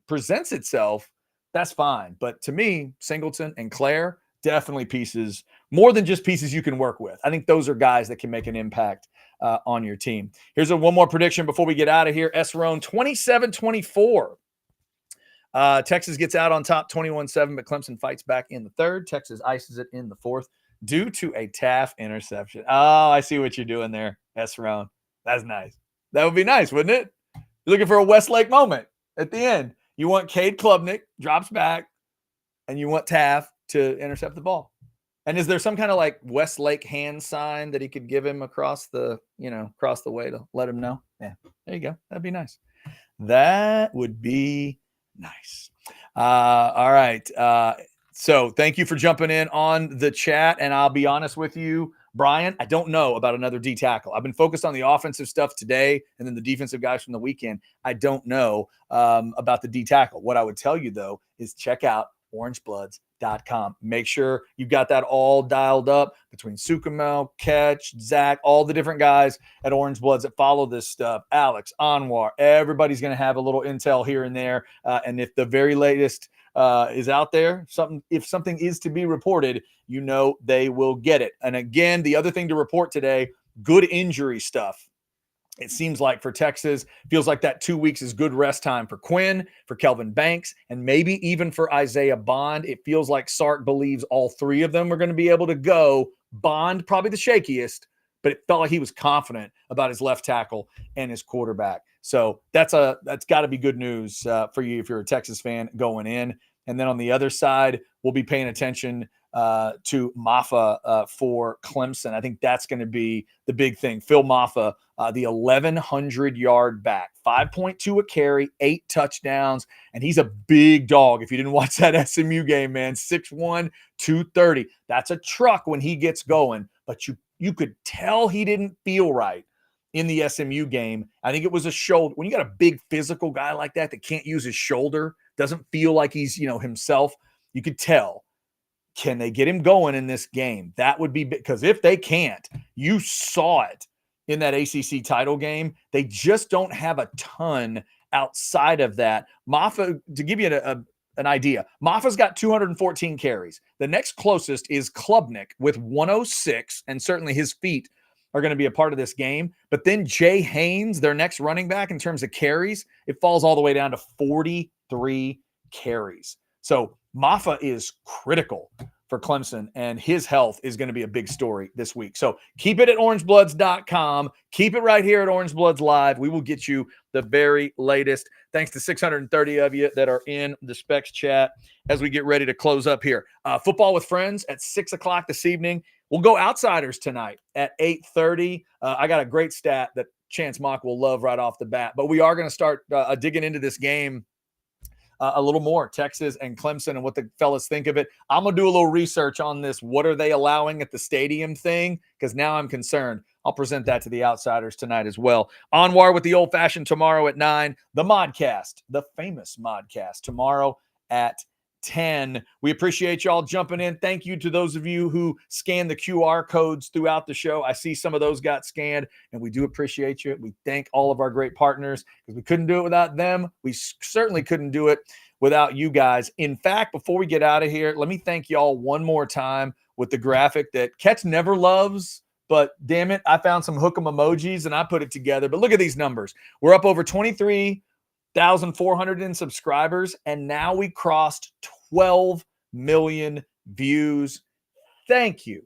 presents itself, that's fine. But to me, Singleton and Klare, definitely pieces, more than just pieces you can work with. I think those are guys that can make an impact on your team. Here's one more prediction before we get out of here. S-Roan, 27-24. Texas gets out on top 21-7, but Clemson fights back in the third. Texas ices it in the fourth due to a Taft interception. Oh, I see what you're doing there, S-Roan. That's nice. That would be nice, wouldn't it? You're looking for a Westlake moment at the end. You want Cade Klubnik, drops back, and you want Taft to intercept the ball. And is there some kind of like Westlake hand sign that he could give him across the way to let him know? Yeah, there you go. That'd be nice. That would be nice. All right. So thank you for jumping in on the chat. And I'll be honest with you, Brian, I don't know about another D tackle. I've been focused on the offensive stuff today and then the defensive guys from the weekend. I don't know about the D tackle. What I would tell you, though, is check out orangebloods.com. Make sure you've got that all dialed up between Sukamel, Ketch, Zach, all the different guys at Orange Bloods that follow this stuff. Alex, Anwar, everybody's going to have a little intel here and there. And if the very latest is out there, if something is to be reported, they will get it. And again, the other thing to report today, good injury stuff. It seems like for Texas, feels like that 2 weeks is good rest time for Quinn, for Kelvin Banks, and maybe even for Isaiah Bond. It feels like Sark believes all three of them are going to be able to go. Bond, probably the shakiest, but it felt like he was confident about his left tackle and his quarterback. So that's got to be good news for you if you're a Texas fan going in. And then on the other side, we'll be paying attention to Maffa for Clemson. I think that's going to be the big thing. Phil Maffa, the 1,100-yard back, 5.2 a carry, 8 touchdowns, and he's a big dog. If you didn't watch that SMU game, man, 6'1", 230. That's a truck when he gets going, but you could tell he didn't feel right in the SMU game. I think it was a shoulder. When you got a big physical guy like that can't use his shoulder, doesn't feel like he's, himself, you could tell. Can they get him going in this game? That would be big, because if they can't, you saw it in that ACC title game. They just don't have a ton outside of that. Maffa, to give you an idea, Maffa's got 214 carries. The next closest is Klubnik with 106, and certainly his feet are going to be a part of this game. But then Jay Haynes, their next running back in terms of carries, it falls all the way down to 43 carries. So Maffa is critical for Clemson, and his health is going to be a big story this week. So keep it at orangebloods.com. Keep it right here at Orange Bloods Live. We will get you the very latest. Thanks to 630 of you that are in the Specs chat as we get ready to close up here. Football with Friends at 6 o'clock this evening. We'll go outsiders tonight at 8:30. I got a great stat that Chance Mock will love right off the bat, but we are going to start digging into this game a little more, Texas and Clemson, and what the fellas think of it. I'm going to do a little research on this. What are they allowing at the stadium thing? Because now I'm concerned. I'll present that to the outsiders tonight as well. Onward with the old-fashioned tomorrow at 9. The Modcast, the famous Modcast, tomorrow at 10. We appreciate y'all jumping in. Thank you to those of you who scanned the QR codes throughout the show. I see some of those got scanned, and we do appreciate you. We thank all of our great partners because we couldn't do it without them. We certainly couldn't do it without you guys. In fact, before we get out of here, let me thank y'all one more time with the graphic that Ketch never loves, but damn it, I found some hook'em emojis and I put it together. But look at these numbers. We're up over 23,400 in subscribers, and now we crossed 12 million views. Thank you.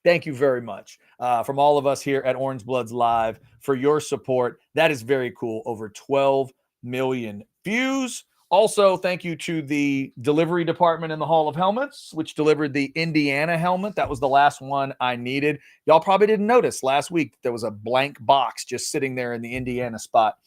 Thank you very much from all of us here at Orange Bloods Live for your support. That is very cool. Over 12 million views. Also, thank you to the delivery department in the Hall of Helmets, which delivered the Indiana helmet. That was the last one I needed. Y'all probably didn't notice last week there was a blank box just sitting there in the Indiana spot.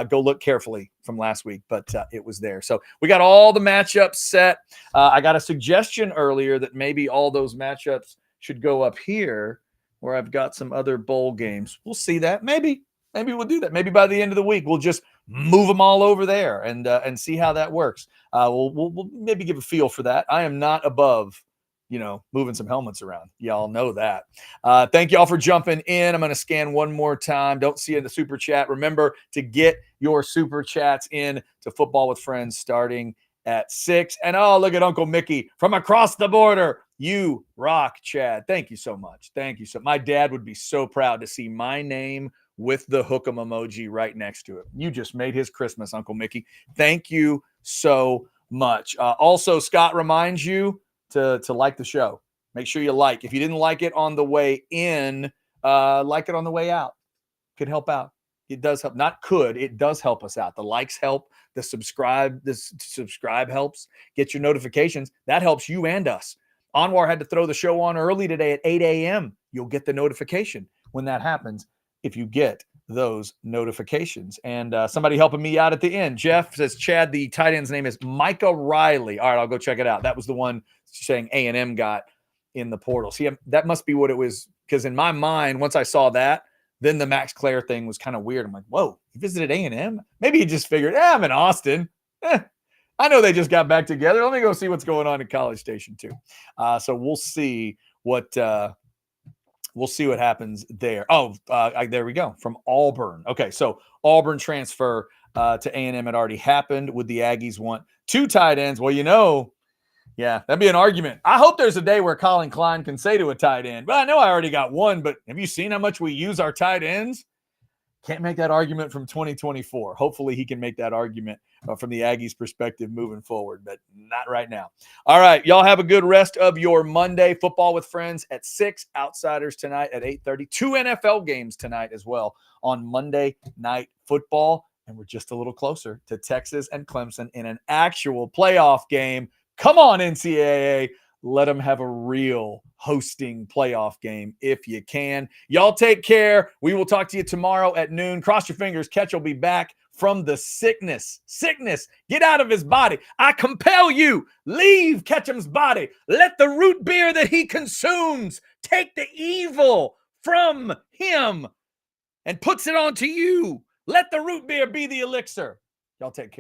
Go look carefully from last week, but it was there. So we got all the matchups set. I got a suggestion earlier that maybe all those matchups should go up here where I've got some other bowl games. We'll see that. Maybe we'll do that. Maybe by the end of the week, we'll just move them all over there and see how that works. We'll maybe give a feel for that. I am not above, moving some helmets around. Y'all know that. Thank y'all for jumping in. I'm going to scan one more time. Don't see it in the super chat. Remember to get your super chats in to Football with Friends starting at 6. And look at Uncle Mickey from across the border. You rock, Chad. Thank you so much. Thank you so much. My dad would be so proud to see my name with the hook'em emoji right next to it. You just made his Christmas, Uncle Mickey. Thank you so much. Also, Scott reminds you to like the show. Make sure you like. If you didn't like it on the way in, like it on the way out. Could help out. It does help. Not could. It does help us out. The likes help. The subscribe helps. Get your notifications. That helps you and us. Anwar had to throw the show on early today at 8 a.m. You'll get the notification when that happens if you get those notifications. And somebody helping me out at the end. Jeff says, Chad, the tight end's name is Micah Riley. All right, I'll go check it out. That was the one saying A&M got in the portal. See, that must be what it was, because in my mind, once I saw that, then the Max Klare thing was kind of weird. I'm like, whoa, he visited A&M? Maybe he just figured, I'm in Austin. I know they just got back together. Let me go see what's going on in College Station too. So we'll see what happens there. There we go. From Auburn. Okay, so Auburn transfer to A&M had already happened. Would the Aggies want 2 tight ends? Well, yeah, that'd be an argument. I hope there's a day where Colin Klein can say to a tight end, but I know I already got one, but have you seen how much we use our tight ends? Can't make that argument from 2024. Hopefully he can make that argument from the Aggies' perspective moving forward, but not right now. All right, y'all have a good rest of your Monday. Football with Friends at 6, Outsiders tonight at 8:30. 2 NFL games tonight as well on Monday Night Football, and we're just a little closer to Texas and Clemson in an actual playoff game. Come on, NCAA. Let them have a real hosting playoff game if you can. Y'all take care. We will talk to you tomorrow at noon. Cross your fingers. Ketch will be back from the sickness. Get out of his body. I compel you. Leave Ketchum's body. Let the root beer that he consumes take the evil from him and puts it onto you. Let the root beer be the elixir. Y'all take care.